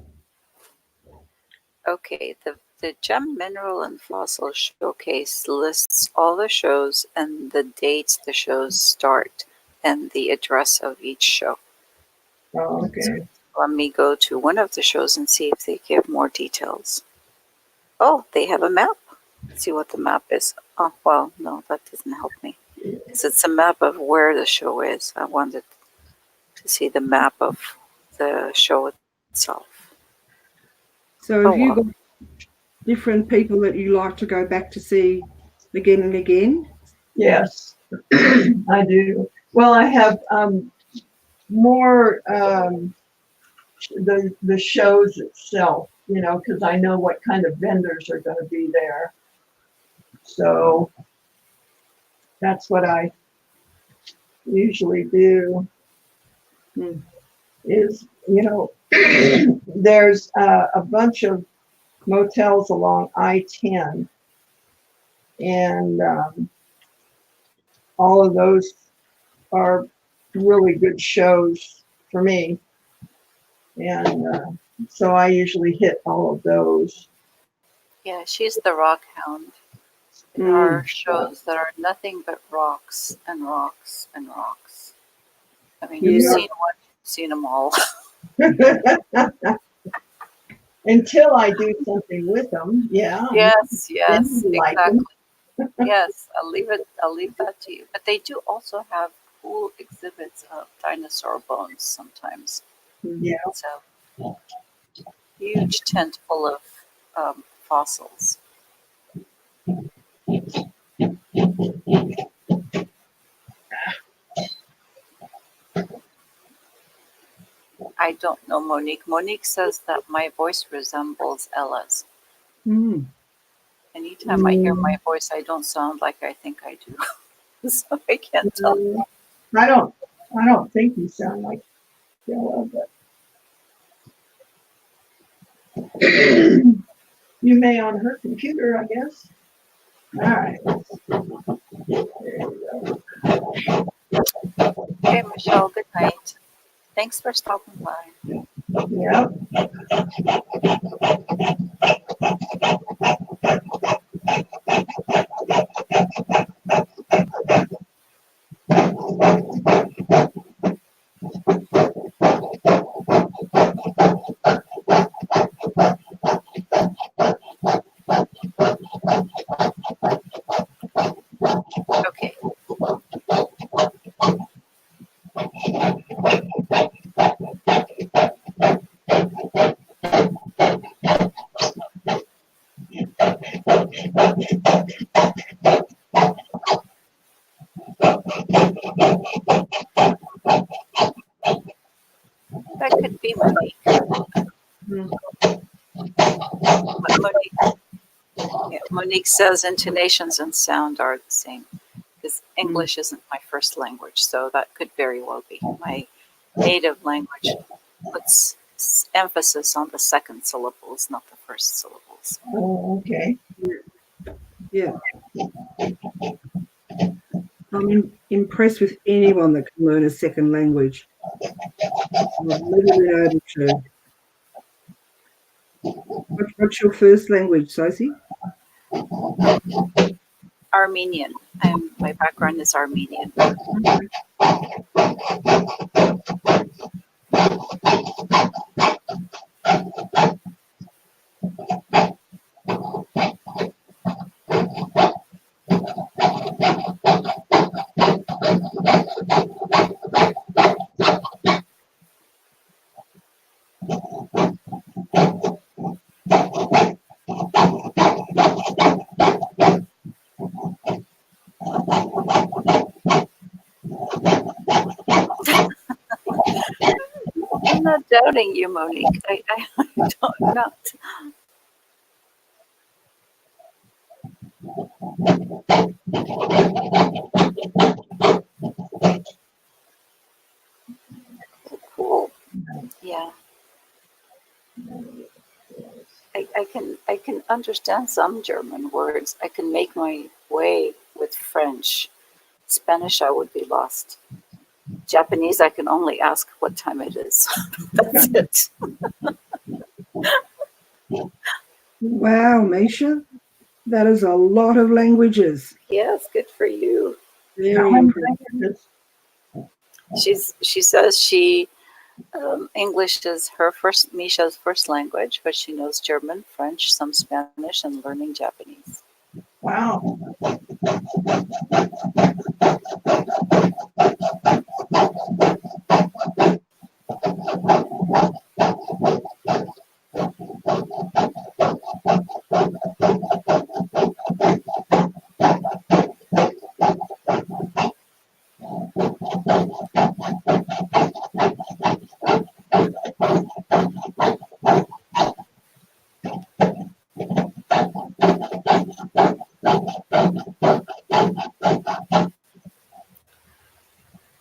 Okay, the Gem, Mineral, and Fossil Showcase lists all the shows and the dates the shows start and the address of each show. Oh, okay. Let me go to one of the shows and see if they give more details. Oh, they have a map. Let's see what the map is. Oh, well, no, that doesn't help me. Because it's a map of where the show is. I wanted to see the map of the show itself. So have you got different people that you like to go back to see again and again? Yes, I do. Well, I have more the shows itself, you know, because I know what kind of vendors are going to be there. So that's what I usually do. Is, you know, there's a bunch of motels along I-10, and all of those are really good shows for me, and so I usually hit all of those. Yeah, she's the rock hound. There are shows that are nothing but rocks and rocks and rocks. I mean, you've seen one, you've seen them all. Until I do something with them, yeah. Yes, like exactly. Yes, I'll leave that to you. But they do also have cool exhibits of dinosaur bones sometimes. Yeah. So huge tent full of fossils. I don't know, Monique. Monique says that my voice resembles Ella's. Anytime I hear my voice, I don't sound like I think I do. So I can't tell. I don't think you sound like Ella, but you may on her computer, I guess. All right. There you go. Okay, Michelle, good night. Thanks for stopping by. Yep. Okay. That could be Monique. But Monique says intonations and sound are the same, because English isn't my first language, so that could very well be. My native language puts emphasis on the second syllables, not the first syllables. Oh, okay. Yeah. I'm impressed with anyone that can learn a second language. I've never been able to. What's your first language, Sophie? Armenian, My background is Armenian. I'm not doubting you, Monique. I don't not. Cool. Yeah. I can understand some German words. I can make my way with French. Spanish, I would be lost. Japanese, I can only ask what time it is. That's it. Wow, Misha, that is a lot of languages. Yes, good for you. Very impressive. She says English is her first, Misha's first language, but she knows German, French, some Spanish, and learning Japanese. Wow.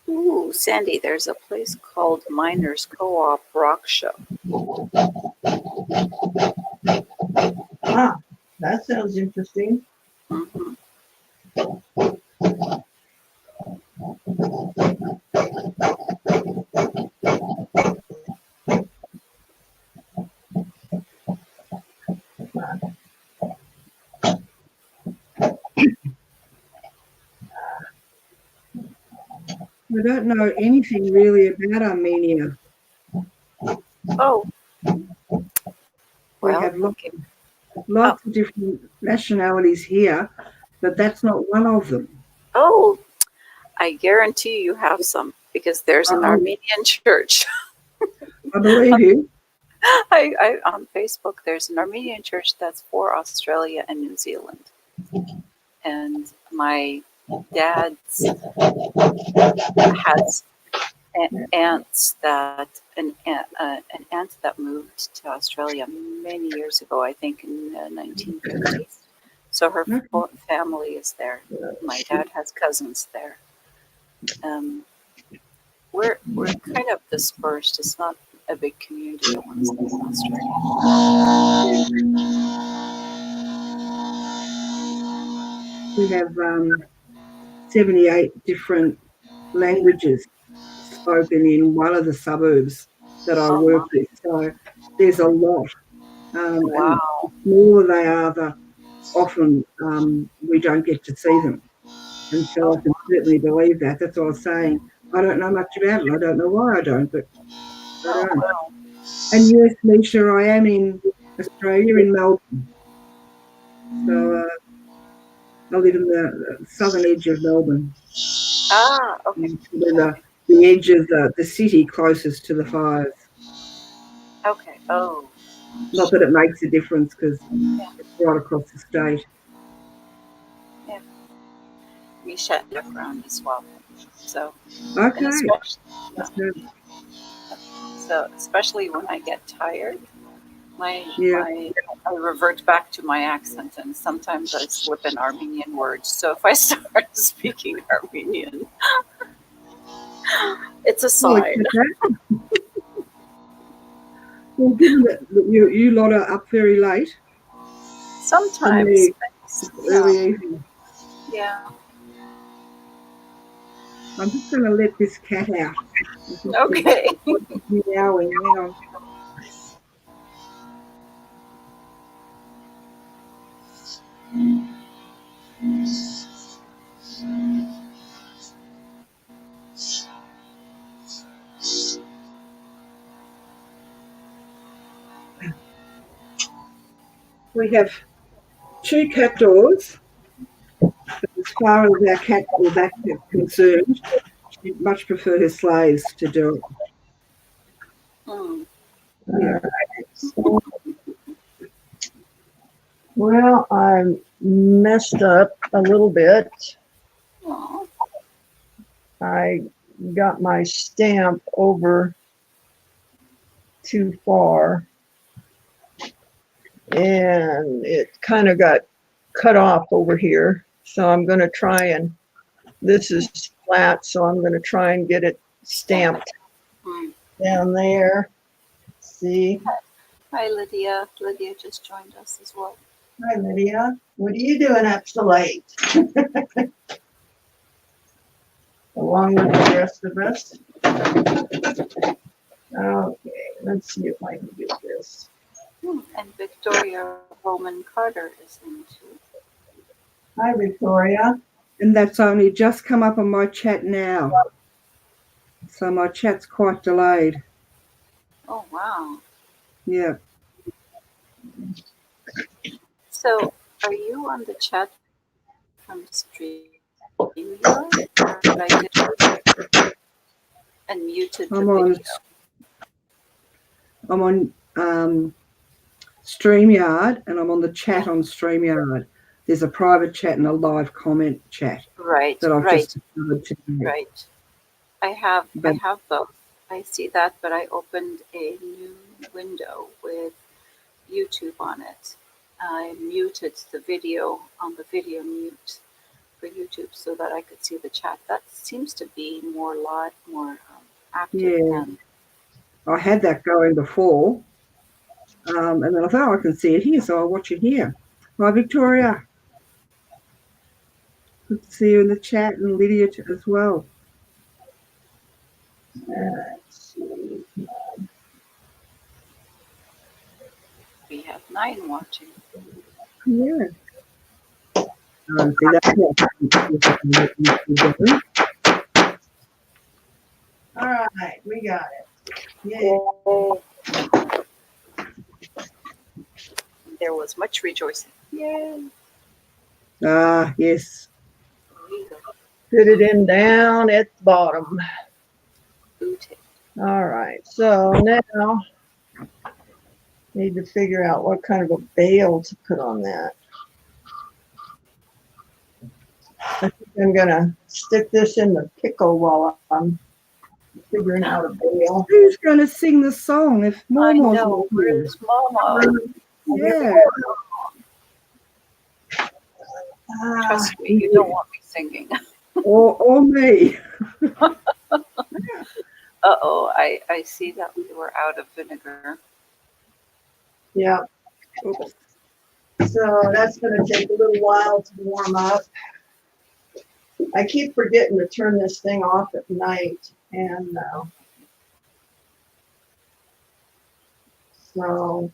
Ooh, Sandy, there's a place called Miners Co-op Rock Show. Ah, that sounds interesting. Mhm. I don't know anything really about Armenia. Oh, We well, have okay. lots of different nationalities here, but that's not one of them. Oh, I guarantee you have some because there's an Armenian church. I believe you. On Facebook, there's an Armenian church that's for Australia and New Zealand. And my dad's has aunts that an aunt that moved to Australia many years ago, I think in the 1950s. So her family is there. My dad has cousins there. We're kind of dispersed. It's not a big community, I want to say, in Australia. We have 78 different languages spoken in one of the suburbs that I Oh work my! with. So there's a lot. And Wow! the smaller they are, the often we don't get to see them. And so I can certainly believe that. That's what I was saying. I don't know much about it. I don't know why I don't, but I don't. Wow! And yes, Misha, I am in Australia, in Melbourne. So I live in the southern edge of Melbourne. Ah, okay. The edge of the city closest to the fires. Okay. Oh, Not that it makes a difference because yeah, it's right across the state. yeah. We shut background as well. So, and Okay. especially, so especially when I get tired, I revert back to my accent, and sometimes I slip in Armenian words. So if I start speaking Armenian, it's a sign. Well, given that you lot are up very late, Sometimes, it's early evening. yeah. I'm just going to let this cat out. Okay. Meowing now. We have 2 cat doors. As far as our cat or that is concerned, she'd much prefer her slaves to do it. Hmm. Yeah. So, well, I messed up a little bit. Aw. I got my stamp over too far and it kind of got cut off over here. So I'm going to try and, this is flat, so I'm going to try and get it stamped Hmm. down there. See? Hi, Lydia. Lydia just joined us as well. Hi, Lydia. What are you doing up so late? Along with the rest of us. Okay, let's see if I can get this. And Victoria Roman Carter is in too. Hi, Victoria. And that's only just come up on my chat now. So my chat's quite delayed. Oh, wow. Yeah. So, are you on the chat from StreamYard? Or I did and muted the I'm on video? StreamYard and I'm on the chat on StreamYard. There's a private chat and a live comment chat Right, that I've right, just discovered today. right. I have But both. I see that, but I opened a new window with YouTube on it. I muted the video on the video mute for YouTube so that I could see the chat. That seems to be more live, more active yeah, than. I had that going before. And then I thought, oh, I can see it here, so I'll watch it here. Hi, Victoria. Good to see you in the chat and Lydia as well. Let's see. We have 9 watching. Yeah. See that? All right, we got it. Yay. There was much rejoicing. Yay! Ah, yes. Put it in down at the bottom. Booted. All right, so now need to figure out what kind of a bail to put on that. I think I'm gonna stick this in the pickle while I'm figuring out a bail. Who's going to sing the song if I Mom know. wasn't here? Where's Mama? Yeah. Trust me, you don't want me singing. Or me. Uh-oh, I see that we were out of vinegar. Yeah, Oops. so that's gonna take a little while to warm up. I keep forgetting to turn this thing off at night, and so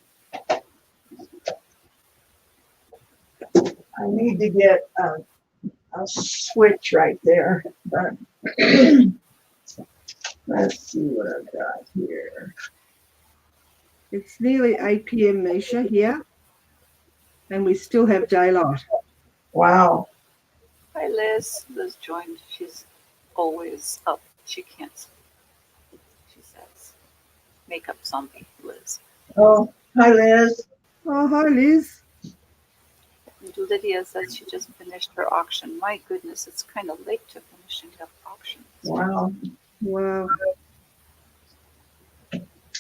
I need to get a switch right there, but let's see what I've got here. It's nearly 8 p.m. Misha here, and we still have daylight. Wow. Hi, Liz. Liz joined. She's always up. She can't sleep, she says. Makeup zombie, Liz. Oh, hi, Liz. Oh, hi, Liz. And Lydia says she just finished her auction. My goodness, it's kind of late to finishing up auctions. Wow. Wow.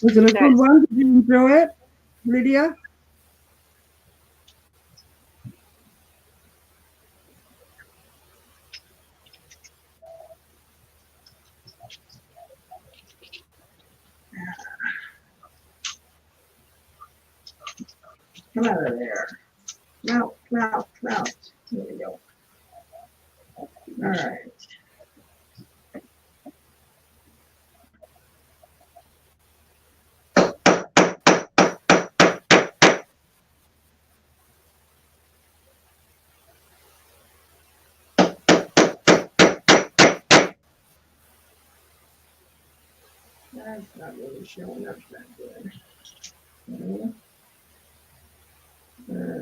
Was it a good one? Did you enjoy it, Lydia? Come out of there. Mount, mount, mount. Here we go. All right. That's not really showing up that good. Okay.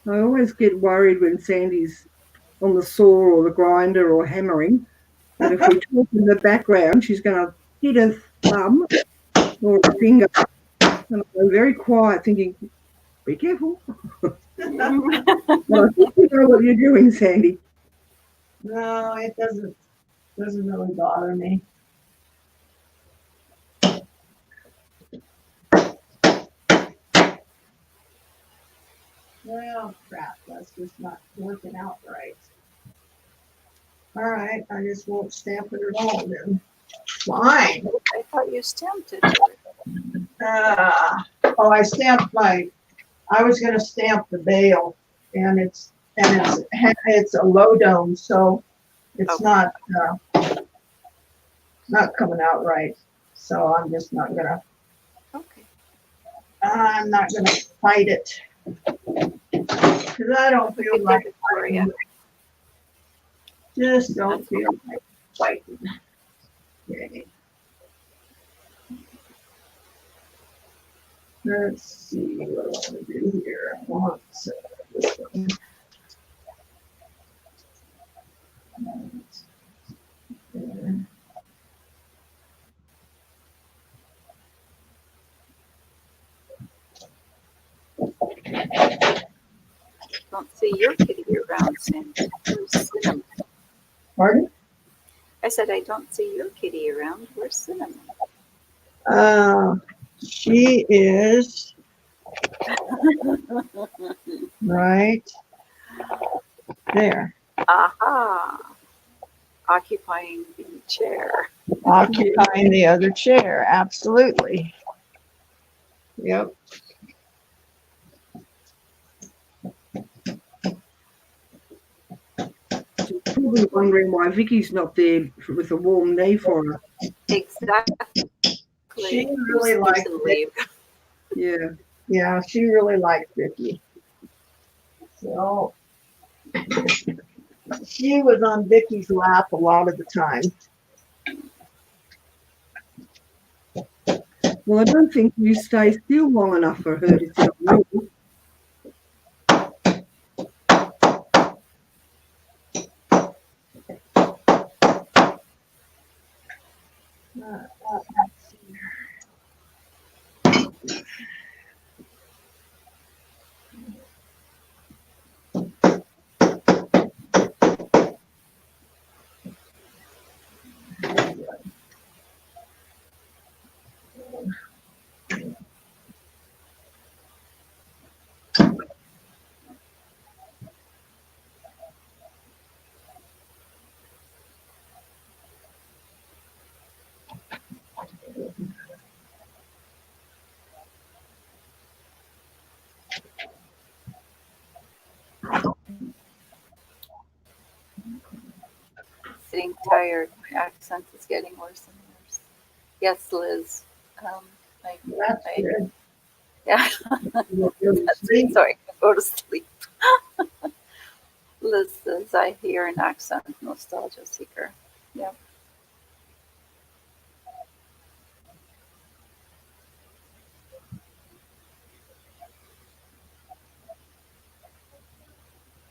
I always get worried when Sandy's on the saw or the grinder or hammering that if we talk in the background, she's going to hit her thumb or her finger. And I'm very quiet thinking, be careful. But I think you know what you're doing, Sandy. No, it doesn't really bother me. Well, crap, that's just not working out right. All right, I just won't stamp it at all then. Fine. I thought you stamped it. Oh, I was gonna stamp the bale, and it's a low dome, so it's Okay. not coming out right. So I'm just not gonna. Okay. I'm not gonna fight it because I don't feel like Victoria. just don't feel like fighting. Okay. Let's see what I want to do here. I want this one. There. Don't see your kitty around, Sandy. Where's Cinnamon? Pardon? I said I don't see your kitty around. Where's Cinnamon? She is right there, Aha! Occupying the chair. occupying the other chair. Absolutely. Yep. She's probably wondering why Vicky's not there with a warm knee for her. Exactly. She really liked to it. leave. Yeah. Yeah, she really liked Vicky. So she was on Vicky's lap a lot of the time. Well, I don't think you stay still long enough for her to sit on you. Sitting tired. My accent is getting worse and worse. Yes, Liz. I, That's I, good. yeah. You'll go to sleep. Sorry, go to sleep. Liz says I hear an accent, nostalgia seeker. Yep.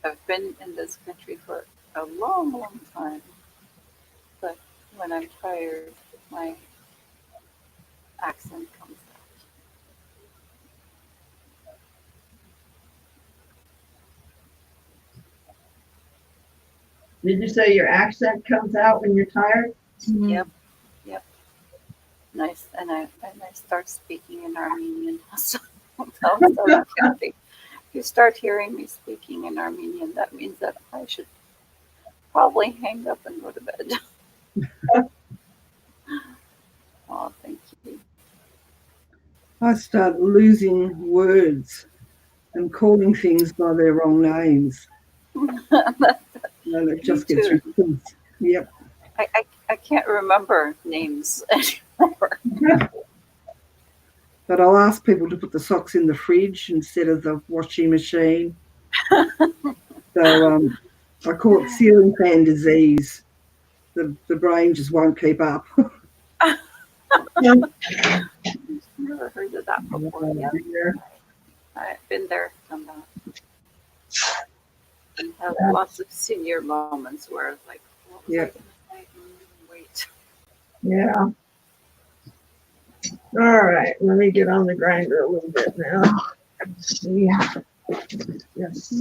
I've been in this country for a long, long time. But when I'm tired, my accent comes out. Did you say your accent comes out when you're tired? Yep, yep. Nice, and I start speaking in Armenian. So I'll start counting. If you start hearing me speaking in Armenian, that means that I should probably hang up and go to bed. Oh, thank you. I start losing words and calling things by their wrong names. And it just gets too. ridiculous. Yep. I can't remember names anymore. But I'll ask people to put the socks in the fridge instead of the washing machine. So I call it ceiling fan disease. The brain just won't keep up. Never heard of that before. Yeah, I've been there, done that. And have lots of senior moments where it's like, what was I Yeah. going to say? Wait. Yeah. All right. Let me get on the grinder a little bit now. Yeah. Yes.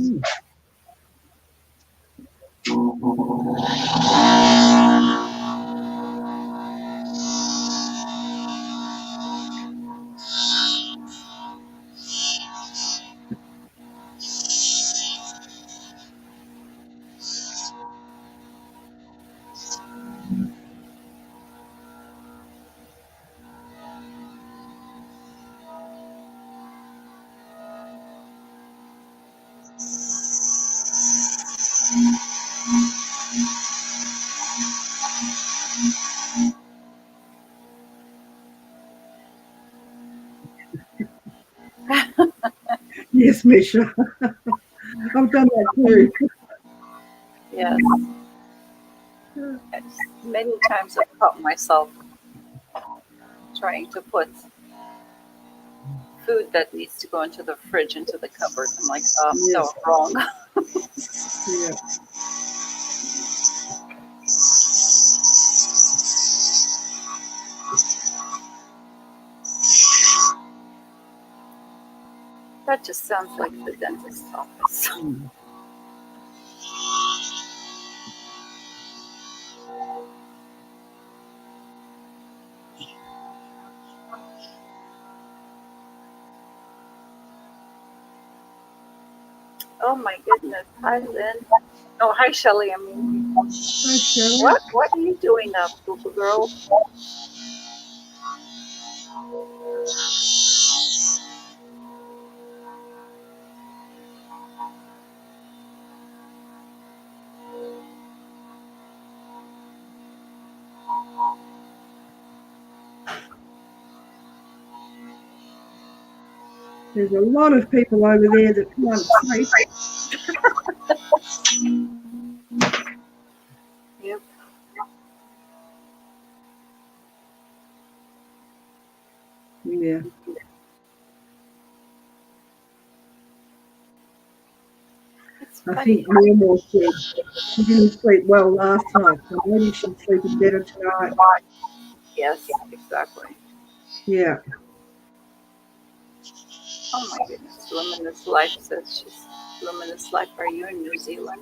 Yes, Misha. I've done that too. Yes. Yes. Many times I've caught myself trying to put food that needs to go into the fridge into the cupboard. I'm like, no, Yes. wrong. Yeah. That just sounds like the dentist's office. Mm. Oh my goodness. Hi, Lynn. Oh, hi, Shelley. I mean, Hi, Shelley. what are you doing up, Google girl? There's a lot of people over there that can't sleep. Yep. Yeah. It's I funny. think Normal said she didn't sleep well last night, so maybe she's sleeping better tonight. Yes, exactly. Yeah. Oh my goodness. Luminous Life says she's Luminous Life. Are you in New Zealand?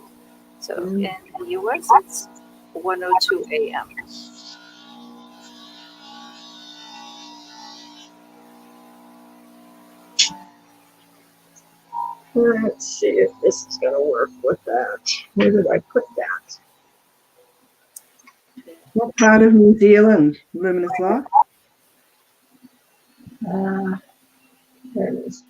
So Mm. in the US, it's 1:02 a.m. Let's see if this is going to work with that. Where did I put that? What part of New Zealand, Luminous Life? There it is.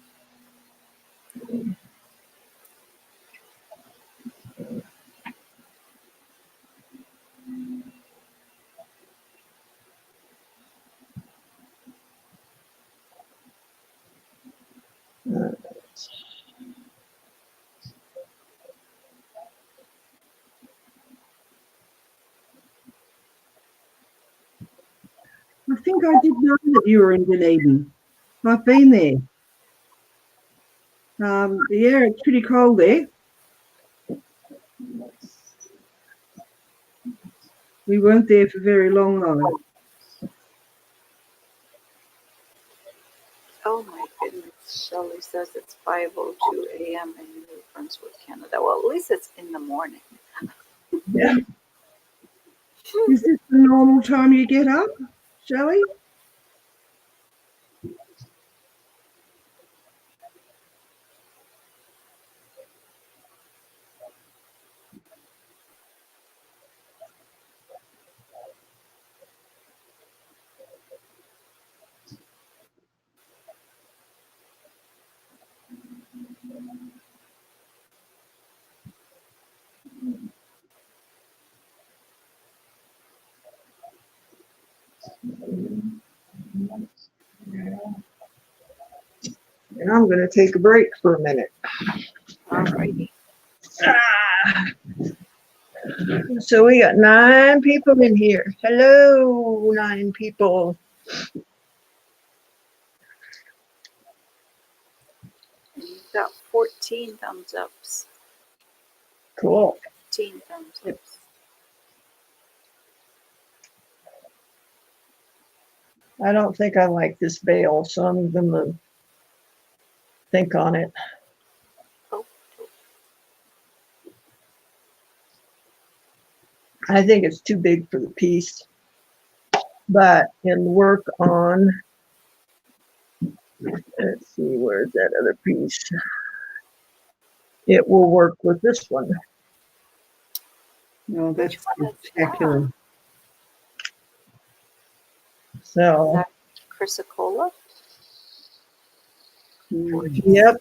I think I did know that you were in Dunedin. I've been there. Yeah, it's pretty cold there. We weren't there for very long though. Oh my goodness. Shelley says it's 5:02 a.m. in New Brunswick, Canada. Well, at least it's in the morning. Yeah. Is this the normal time you get up, Shelley? And I'm going to take a break for a minute. Alrighty. Ah. So we got 9 people in here. Hello, 9 people. And you've got 14 thumbs ups. Cool. 15 thumbs. I don't think I like this veil, so I'm gonna think on it. Oh. I think it's too big for the piece, but it'll work on, let's see, where's that other piece? It will work with this one. No, that's Which one is spectacular. So, that chrysocolla? Mm. yep.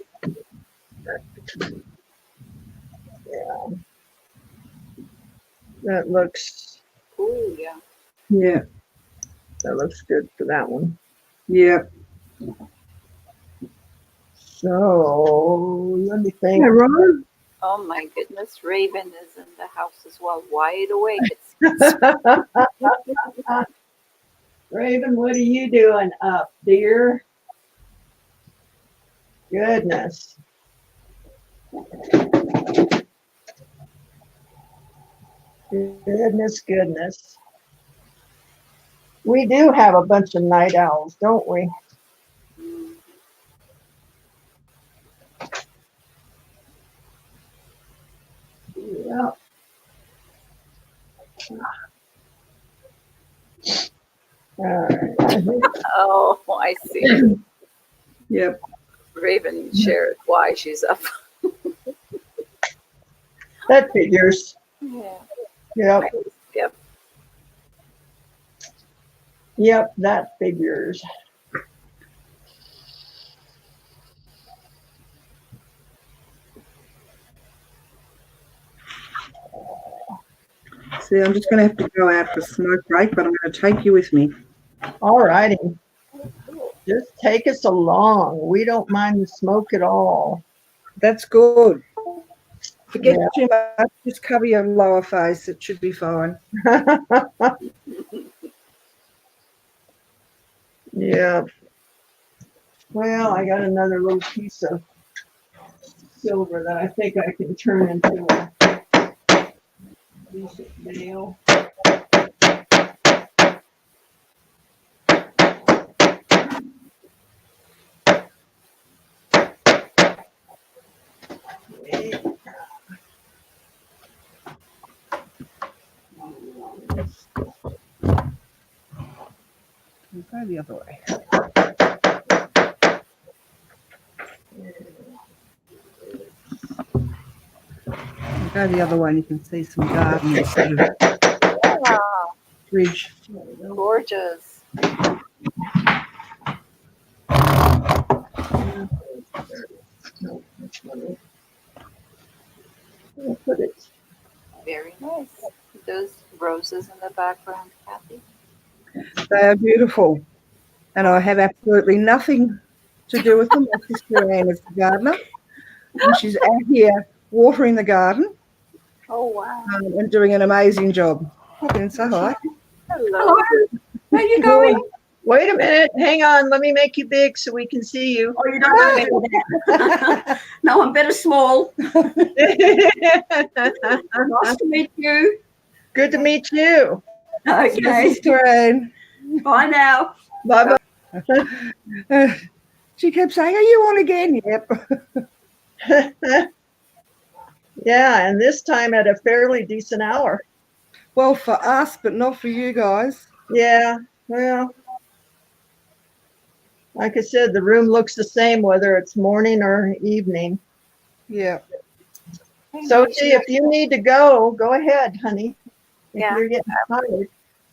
Yeah. That looks Ooh, yeah. Yeah, good for that one. yeah. So, let me think. Yeah, Ron. Oh my goodness, Raven is in the house as well, wide awake. It's Raven, what are you doing up, dear? Goodness. Goodness. We do have a bunch of night owls, don't we? Yeah. All right. oh, I see. Yep. Raven shared why she's up. That figures. Yeah. Yep. Yep. Yep, that figures. See, I'm just going to have to go out for a smoke break, but I'm going to take you with me. All righty. Just take us along. We don't mind the smoke at all. That's good. Forget Yeah. too much. Just cover your lower face. It should be fine. Yeah. Well, I got another little piece of silver that I think I can turn into a decent veil. Go the other way. Go the other way and you can see some garden instead of Wow, bridge. gorgeous. No, that's not it. I'll put it. Very nice. Those roses in the background, Kathy. They are beautiful, and I have absolutely nothing to do with them. My sister Anne is the gardener, and she's out here watering the garden Oh, wow. and doing an amazing job. Pop in and say hi. Hello. Where are you going? Wait a minute. Hang on. Let me make you big so we can see you. Oh, you don't want to do that. No, I'm better small. Nice to meet you. Good to meet you. Okay. Sister Anne. Bye now. Bye bye. She kept saying, "Are you on again?" Yep. Yeah, and this time at a fairly decent hour. Well, for us, but not for you guys. Yeah, well, like I said, the room looks the same whether it's morning or evening. Yeah. So, if you need to go, go ahead, honey. If Yeah. you're getting tired.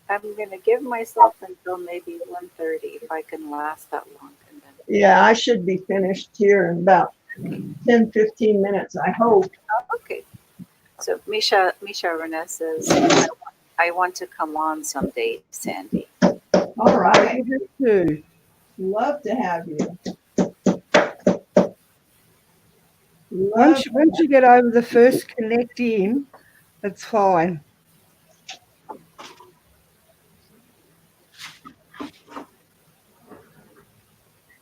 I'm going to give myself until maybe 1:30 if I can last that long. And then, Yeah, I should be finished here in about 10, 15 minutes, I hope. okay. So Misha Renee says, I want to come on someday, Sandy. All right. You too. Love to have you. Once you get over the first connect in, that's fine.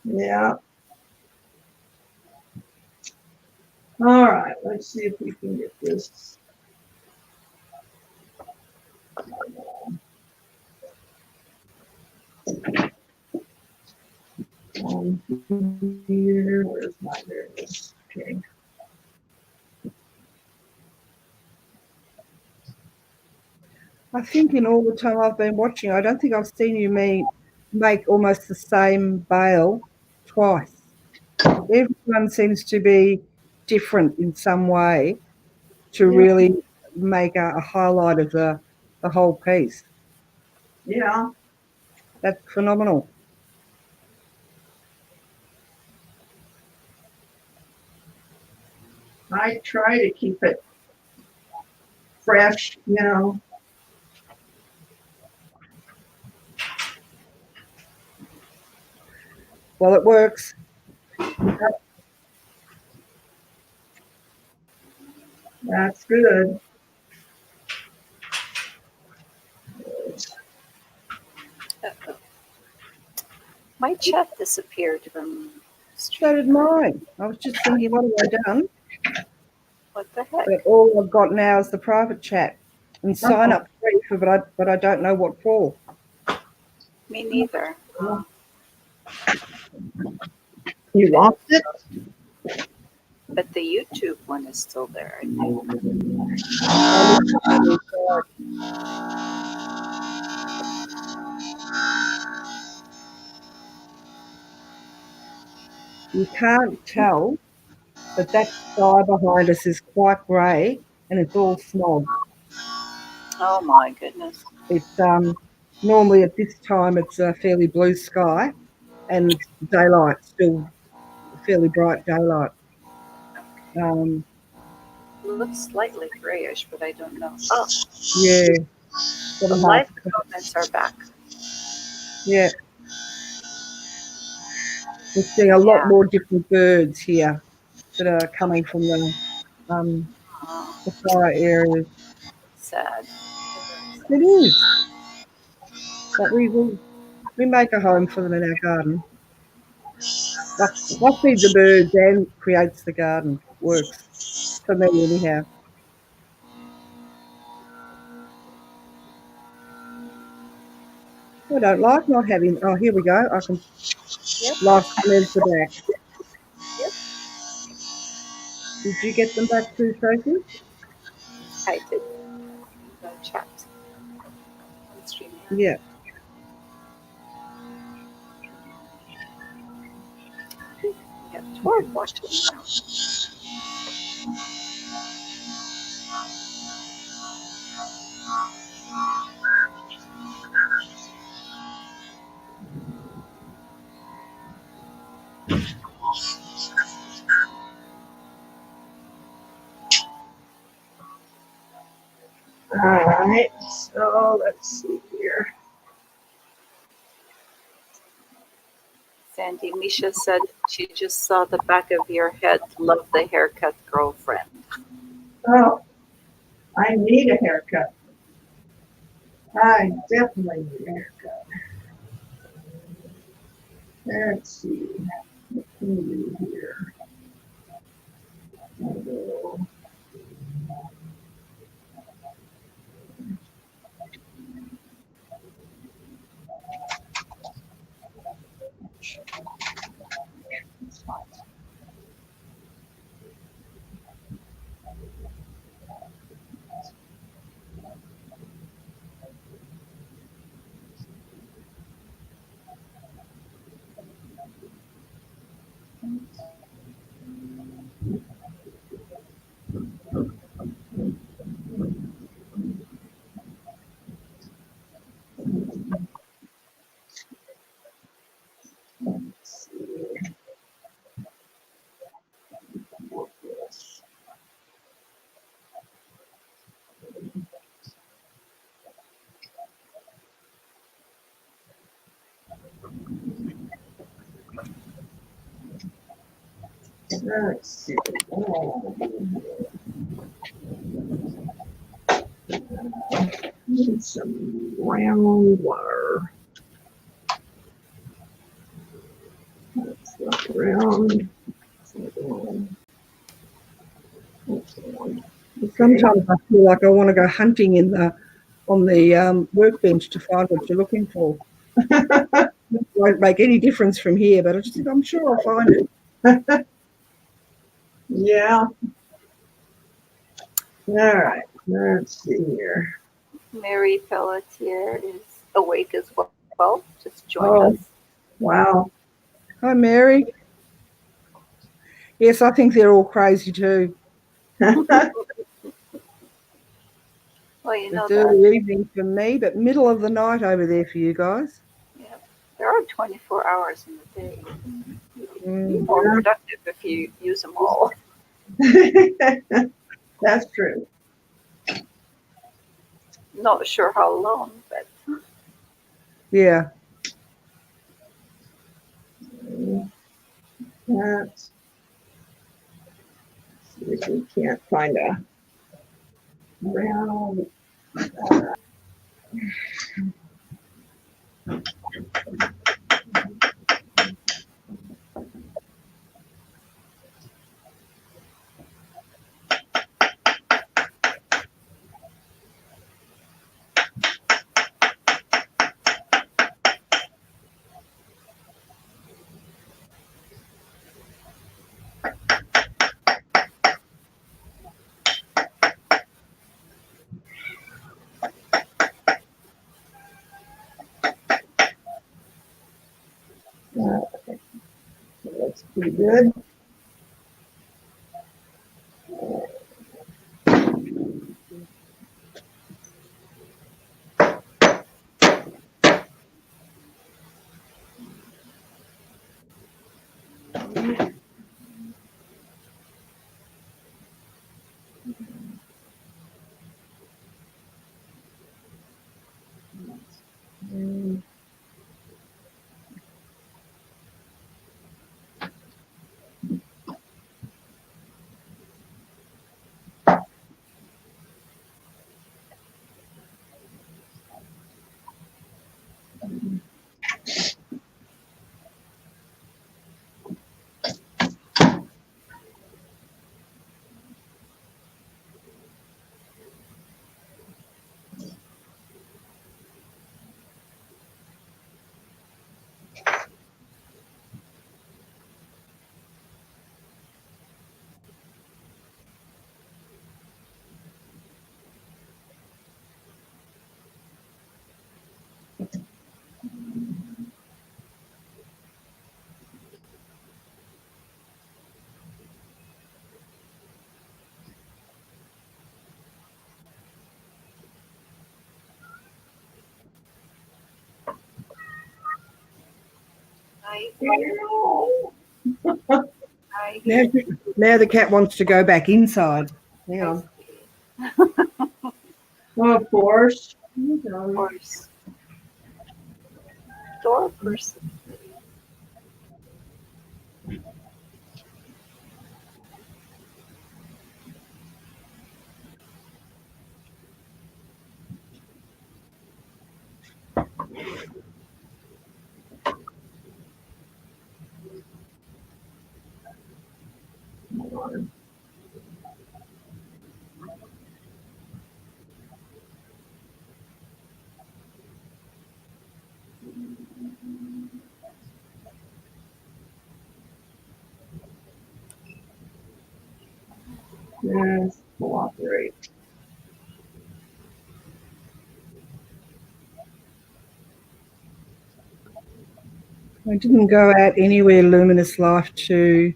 Yeah. All right. Let's see if we can get this. Here, where's my, there it is. Okay. I think in all the time I've been watching, I don't think I've seen you make almost the same bale twice. Everyone seems to be different in some way to Yeah. really make a highlight of the whole piece. Yeah, That's phenomenal. I try to keep it fresh, you know. Well, it works. That's good. My chat disappeared from So did stream. mine. I was just thinking, what have I done? What the heck? But all I've got now is the private chat and sign Uh-oh. up free for, but I don't know what for. Me neither. You lost it? But the YouTube one is still there, I think. You can't tell, but that sky behind us is quite grey and it's all smog. Oh my goodness. It's normally at this time it's a fairly blue sky and it's daylight, still fairly bright daylight. Looks slightly grayish, but I don't know. Oh, Yeah, the probably live half. comments are back. Yeah, we're seeing a lot Yeah. more different birds here that are coming from Oh, the fire areas. sad. It is, but we make a home for them in our garden. I feed the birds and creates the garden. Works for me anyhow. I don't like not having. Oh, here we go. I can. Yep. Last comments are back. Yep. Did you get them back too, Tracy? I did. No chat on stream. Yeah. We have 12 watching now. All right, so let's see here. Sandy Misha said she just saw the back of your head. Love the haircut, girlfriend. Oh, I need a haircut. I definitely need a haircut. Let's see. What can we do here? I'll go. Let's see. Yes. Let's see. Oh. Need some round wire. Let's look around. Sometimes I feel like I want to go hunting on the workbench to find what you're looking for. It won't make any difference from here, but I'm sure I'll find it. Yeah. All right. Let's see here. Mary Pelletier is awake as well. Just joined Oh. us. Wow. Hi, Mary. Yes, I think they're all crazy too. Well, you know It's that. early evening for me, but middle of the night over there for you guys. Yeah, there are 24 hours in the day. You're Mm. more productive if you use them all. That's true. Not sure how long, but Yeah. Let's see if we can't find a round. That's pretty good. I Now, hear now the cat wants to go back inside. Hang I on. see. Of course. Of course. Door person. Yes, cooperate. I didn't go out anywhere Luminous Life to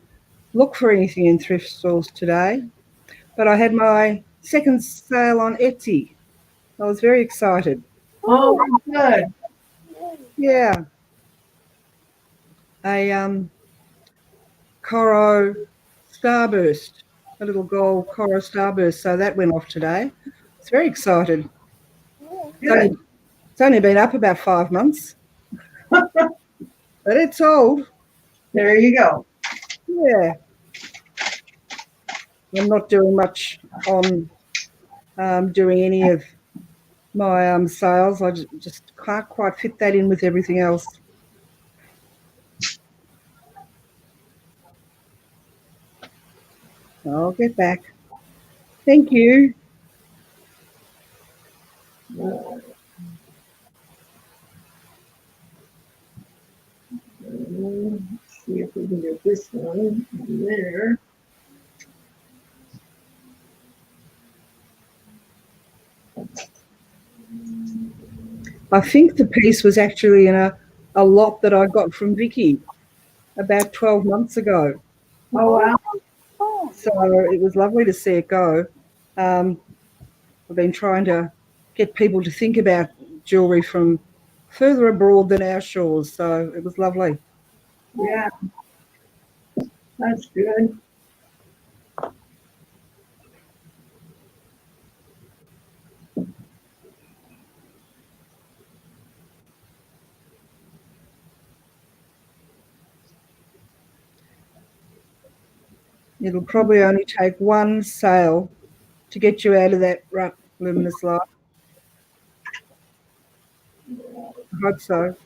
look for anything in thrift stores today, but I had my second sale on Etsy. I was very excited. Oh, good. Yeah, a Coro Starburst, a little gold Coro Starburst. So that went off today. It's very excited. Good. It's only been up about 5 months, but it's sold. There you go. Yeah, I'm not doing much on doing any of my sales. I just can't quite fit that in with everything else. I'll get back. Thank you. Let's see if we can get this one there. I think the piece was actually in a lot that I got from Vicky about 12 months ago. Oh, wow. Oh, So it was lovely to see it go. I've been trying to get people to think about jewellery from further abroad than our shores. So it was lovely. Yeah, that's good. It'll probably only take one sale to get you out of that rut, Luminous Light. I hope so.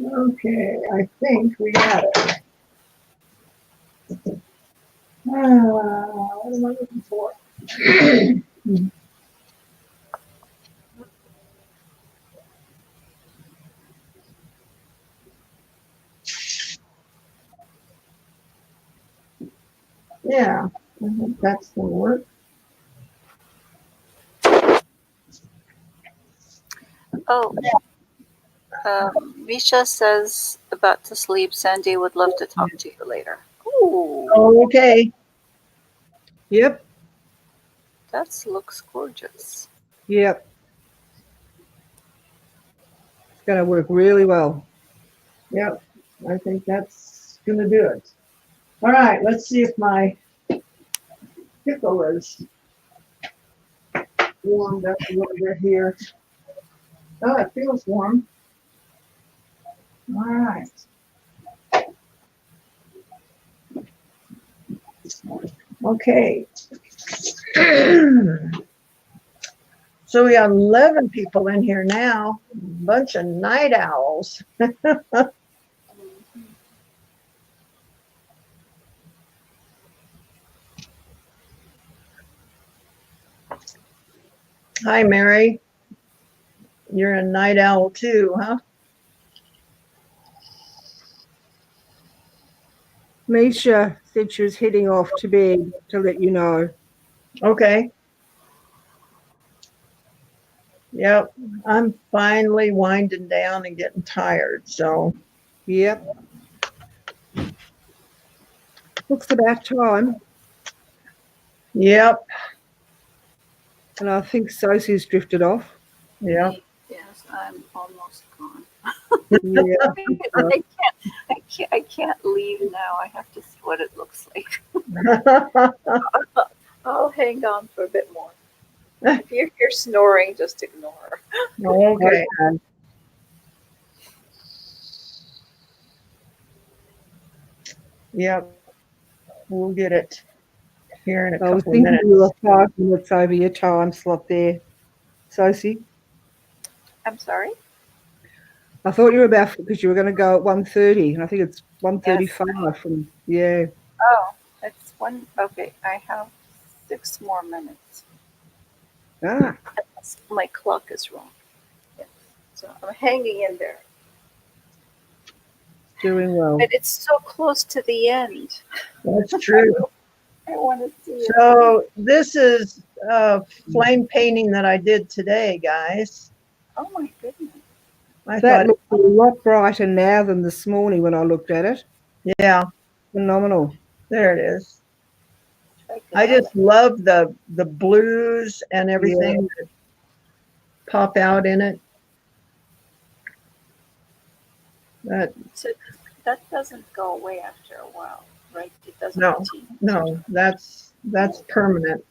Okay, I think we got it. What am I looking for? Yeah, I think that's the work. oh. Misha says about to sleep. Sandy would love to talk to you later. Ooh, Okay, Yep, that looks gorgeous. yep. It's going to work really well. yep, I think that's gonna do it. All right, let's see if my pickle is warmed up a little bit here. Oh, it feels warm. All right. Okay. So we have 11 people in here now, bunch of night owls. Hi, Mary. You're a night owl too, huh? Misha said she was heading off to bed to let you know. Okay. Yep. I'm finally winding down and getting tired. So, Yep. Looks about time. yep. And I think Sosie's drifted off. Yep. Yes, I'm almost gone. Yeah. I can't leave now. I have to see what it looks like. I'll hang on for a bit more. If you hear snoring, just ignore. Okay. Yep. We'll get it here in a I was couple of thinking you were minutes. 5 minutes over your time slot there, Sosie. I'm sorry? I thought you were about, because you were going to go at 1:30, and I think it's 1:35 from, yeah. Oh, it's one. Okay, I have 6 more minutes. Ah, My clock is wrong. Yes. So I'm hanging in there. doing well. But it's so close to the end. That's true. I want to see it. So this is flame painting that I did today, guys. Oh my goodness. I That thought, looks a lot brighter now than this morning when I looked at it. yeah, Phenomenal. there it is. Check it I out. just love the blues and everything that pop out in it. That, So that doesn't go away after a while, right? It doesn't no, continue. no, that's permanent.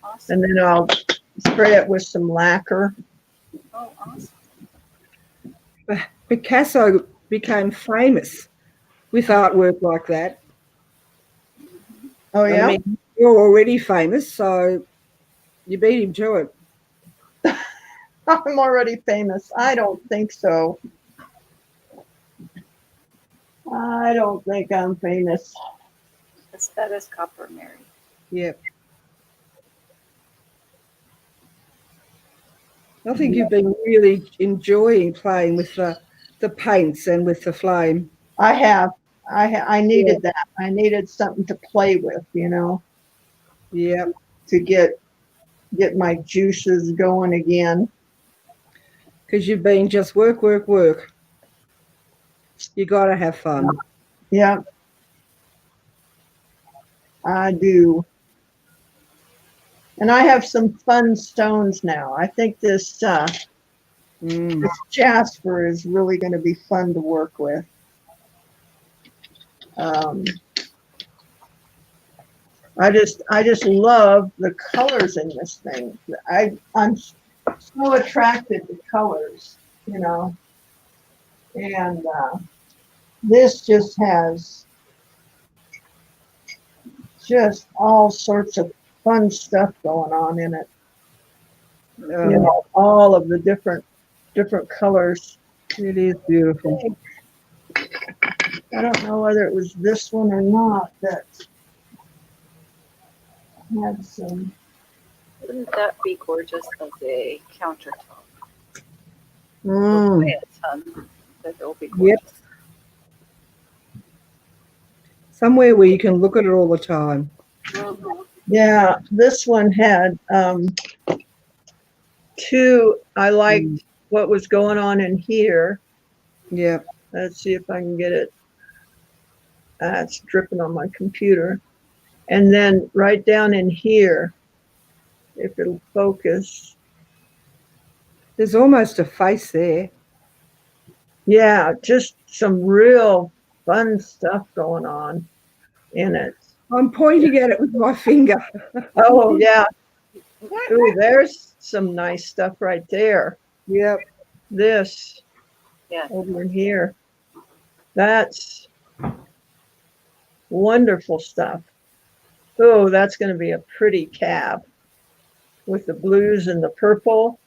Awesome. And then I'll spray it with some lacquer. Oh, awesome. Picasso became famous with artwork like that. Oh, I yeah? mean, you're already famous, so you beat him to it. I'm already famous. I don't think so. I don't think I'm famous. That is copper, Mary. Yep. I think you've been really enjoying playing with the paints and with the flame. I have. I needed that. I needed something to play with, you know, Yep. to get my juices going again. Because you've been just work, work, work. You got to have fun. Yeah, I do. And I have some fun stones now. I think this jasper is really going to be fun to work with. I just love the colors in this thing. I'm so attracted to colors, you know, and this just has just all sorts of fun stuff going on in it. You know, all of the different colors. It is beautiful. I don't know whether it was this one or not that had some. Wouldn't that be gorgeous as a countertop? Mm. We'll play a ton, but it'll be gorgeous. Yep. Somewhere where you can look at it all the time. Mhm. Yeah, this one had two. I liked what was going on in here. Yep. Let's see if I can get it. It's dripping on my computer. And then right down in here, if it'll focus. There's almost a face there. Yeah, just some real fun stuff going on in it. I'm pointing at it with my finger. Oh, yeah. Ooh, there's some nice stuff right there. Yep. This Yeah. over in here. That's wonderful stuff. Oh, that's going to be a pretty cab with the blues and the purple.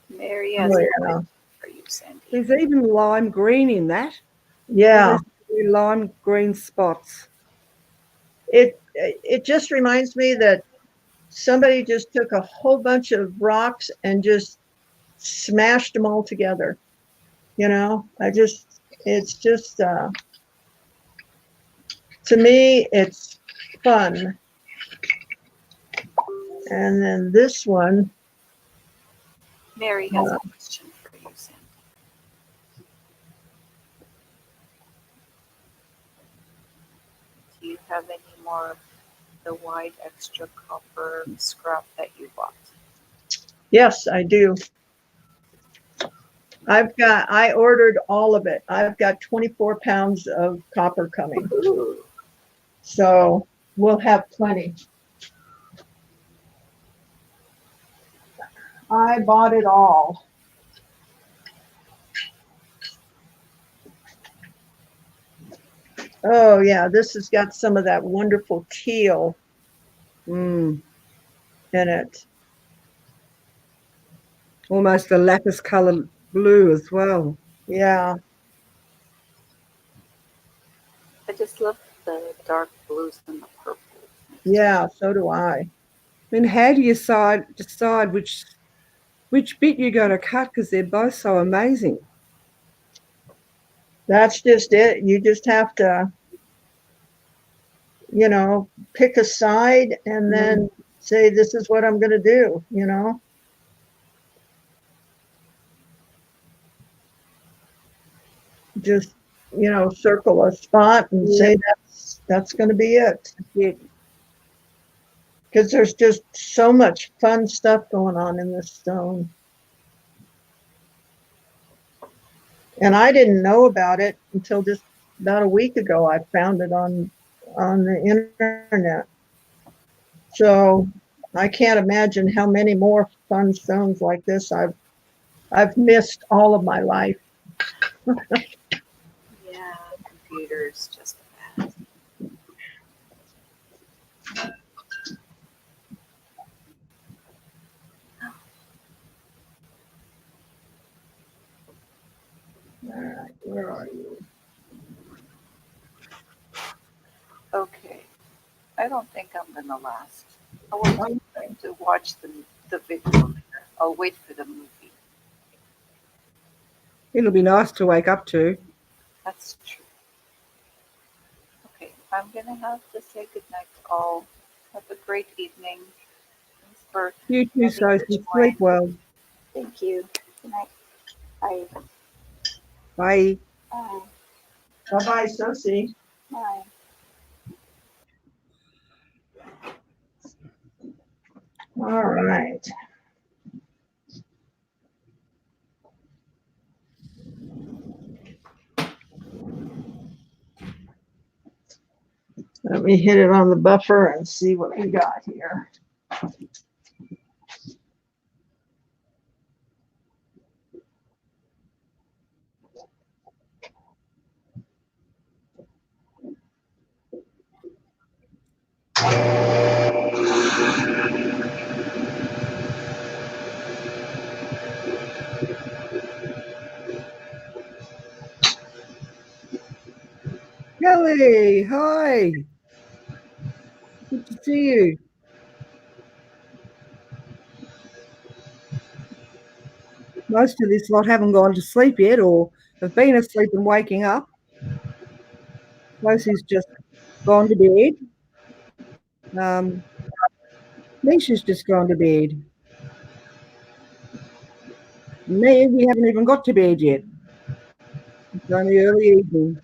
Mary has Oh, a yeah. question for you, Sandy. There's even lime green in that. Yeah. There's lime green spots. It just reminds me that somebody just took a whole bunch of rocks and just smashed them all together. You know, it's just, to me, it's fun. And then this one, Mary has a question for you, Sandy. Do you have any more of the white extra copper scrap that you bought? yes, I do. I ordered all of it. I've got 24 pounds of copper coming. So we'll have plenty. I bought it all. Oh yeah, this has got some of that wonderful teal in it. Almost a lapis colored blue as well. Yeah. I just love the dark blues and the purples. Yeah, so do I. I mean, how do you decide which bit you're going to cut, because they're both so amazing? That's just it. You just have to, you know, pick a side and then say, this is what I'm going to do, you know? Just, you know, circle a spot and say that's going to be it. Yeah. Because there's just so much fun stuff going on in this stone. And I didn't know about it until just about a week ago. I found it on the internet. So I can't imagine how many more fun stones like this I've missed all of my life. Yeah, computers just bad. All right, where are you? Okay, I don't think I'm gonna last. I will take time to watch the video later. I'll wait for the movie. It'll be nice to wake up to. That's true. Okay, I'm gonna have to say goodnight to all. Have a great evening. Thanks for You too, letting me Sophie. join. Sleep well. Thank you. Good night. Bye. Bye. Bye. Bye-bye, Sosie. Bye. All right. Let me hit it on the buffer and see what we got here. Kelly, hi. Good to see you. Most of this lot haven't gone to sleep yet or have been asleep and waking up. Lucy's just gone to bed. Misha's just gone to bed. Me, we haven't even got to bed yet. It's only early evening.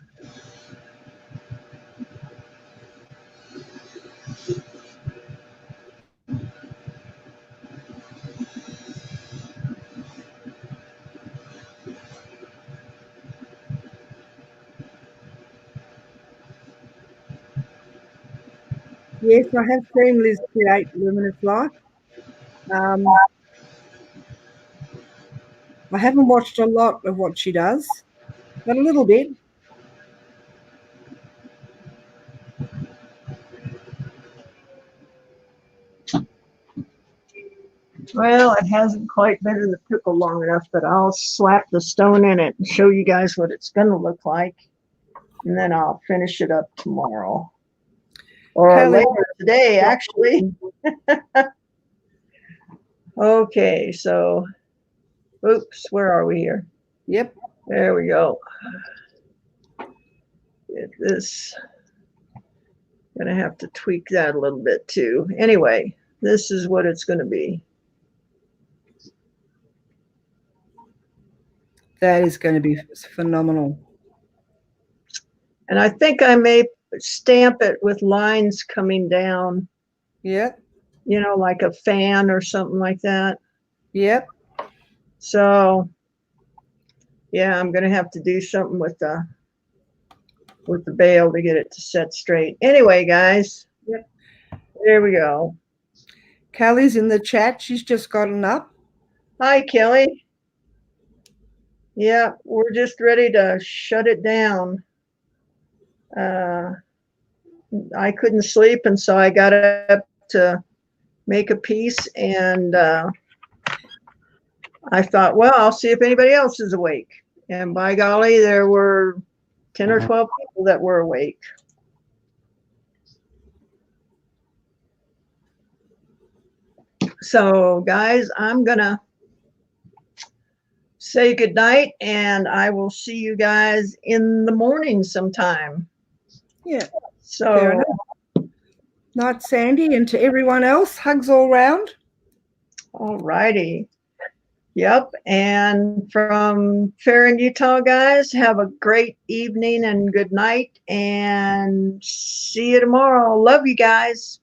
Yes, I have seen Liz create Luminous Life. I haven't watched a lot of what she does, but a little bit. Well, it hasn't quite been in the pickle long enough, but I'll slap the stone in it and show you guys what it's going to look like. And then I'll finish it up tomorrow. Or Kelly, later today, actually. Okay, so, oops, where are we here? Yep. There we go. Get this. Gonna have to tweak that a little bit too. Anyway, this is what it's gonna be. That is going to be phenomenal. And I think I may stamp it with lines coming down, Yep. you know, like a fan or something like that. Yep. So yeah, I'm gonna have to do something with the bail to get it to set straight. Anyway, guys. Yep. There we go. Kelly's in the chat. She's just gotten up. Hi, Kelly. Yeah, we're just ready to shut it down. I couldn't sleep, and so I got up to make a piece, and I thought, well, I'll see if anybody else is awake. And by golly, there were 10 or 12 people that were awake. So, guys, I'm gonna say goodnight, and I will see you guys in the morning sometime. Yeah. So, Fair enough. Night, Sandy, and to everyone else, hugs all round. all righty. Yep. And from Fair in Utah, guys, have a great evening and good night, and see you tomorrow. Love you guys.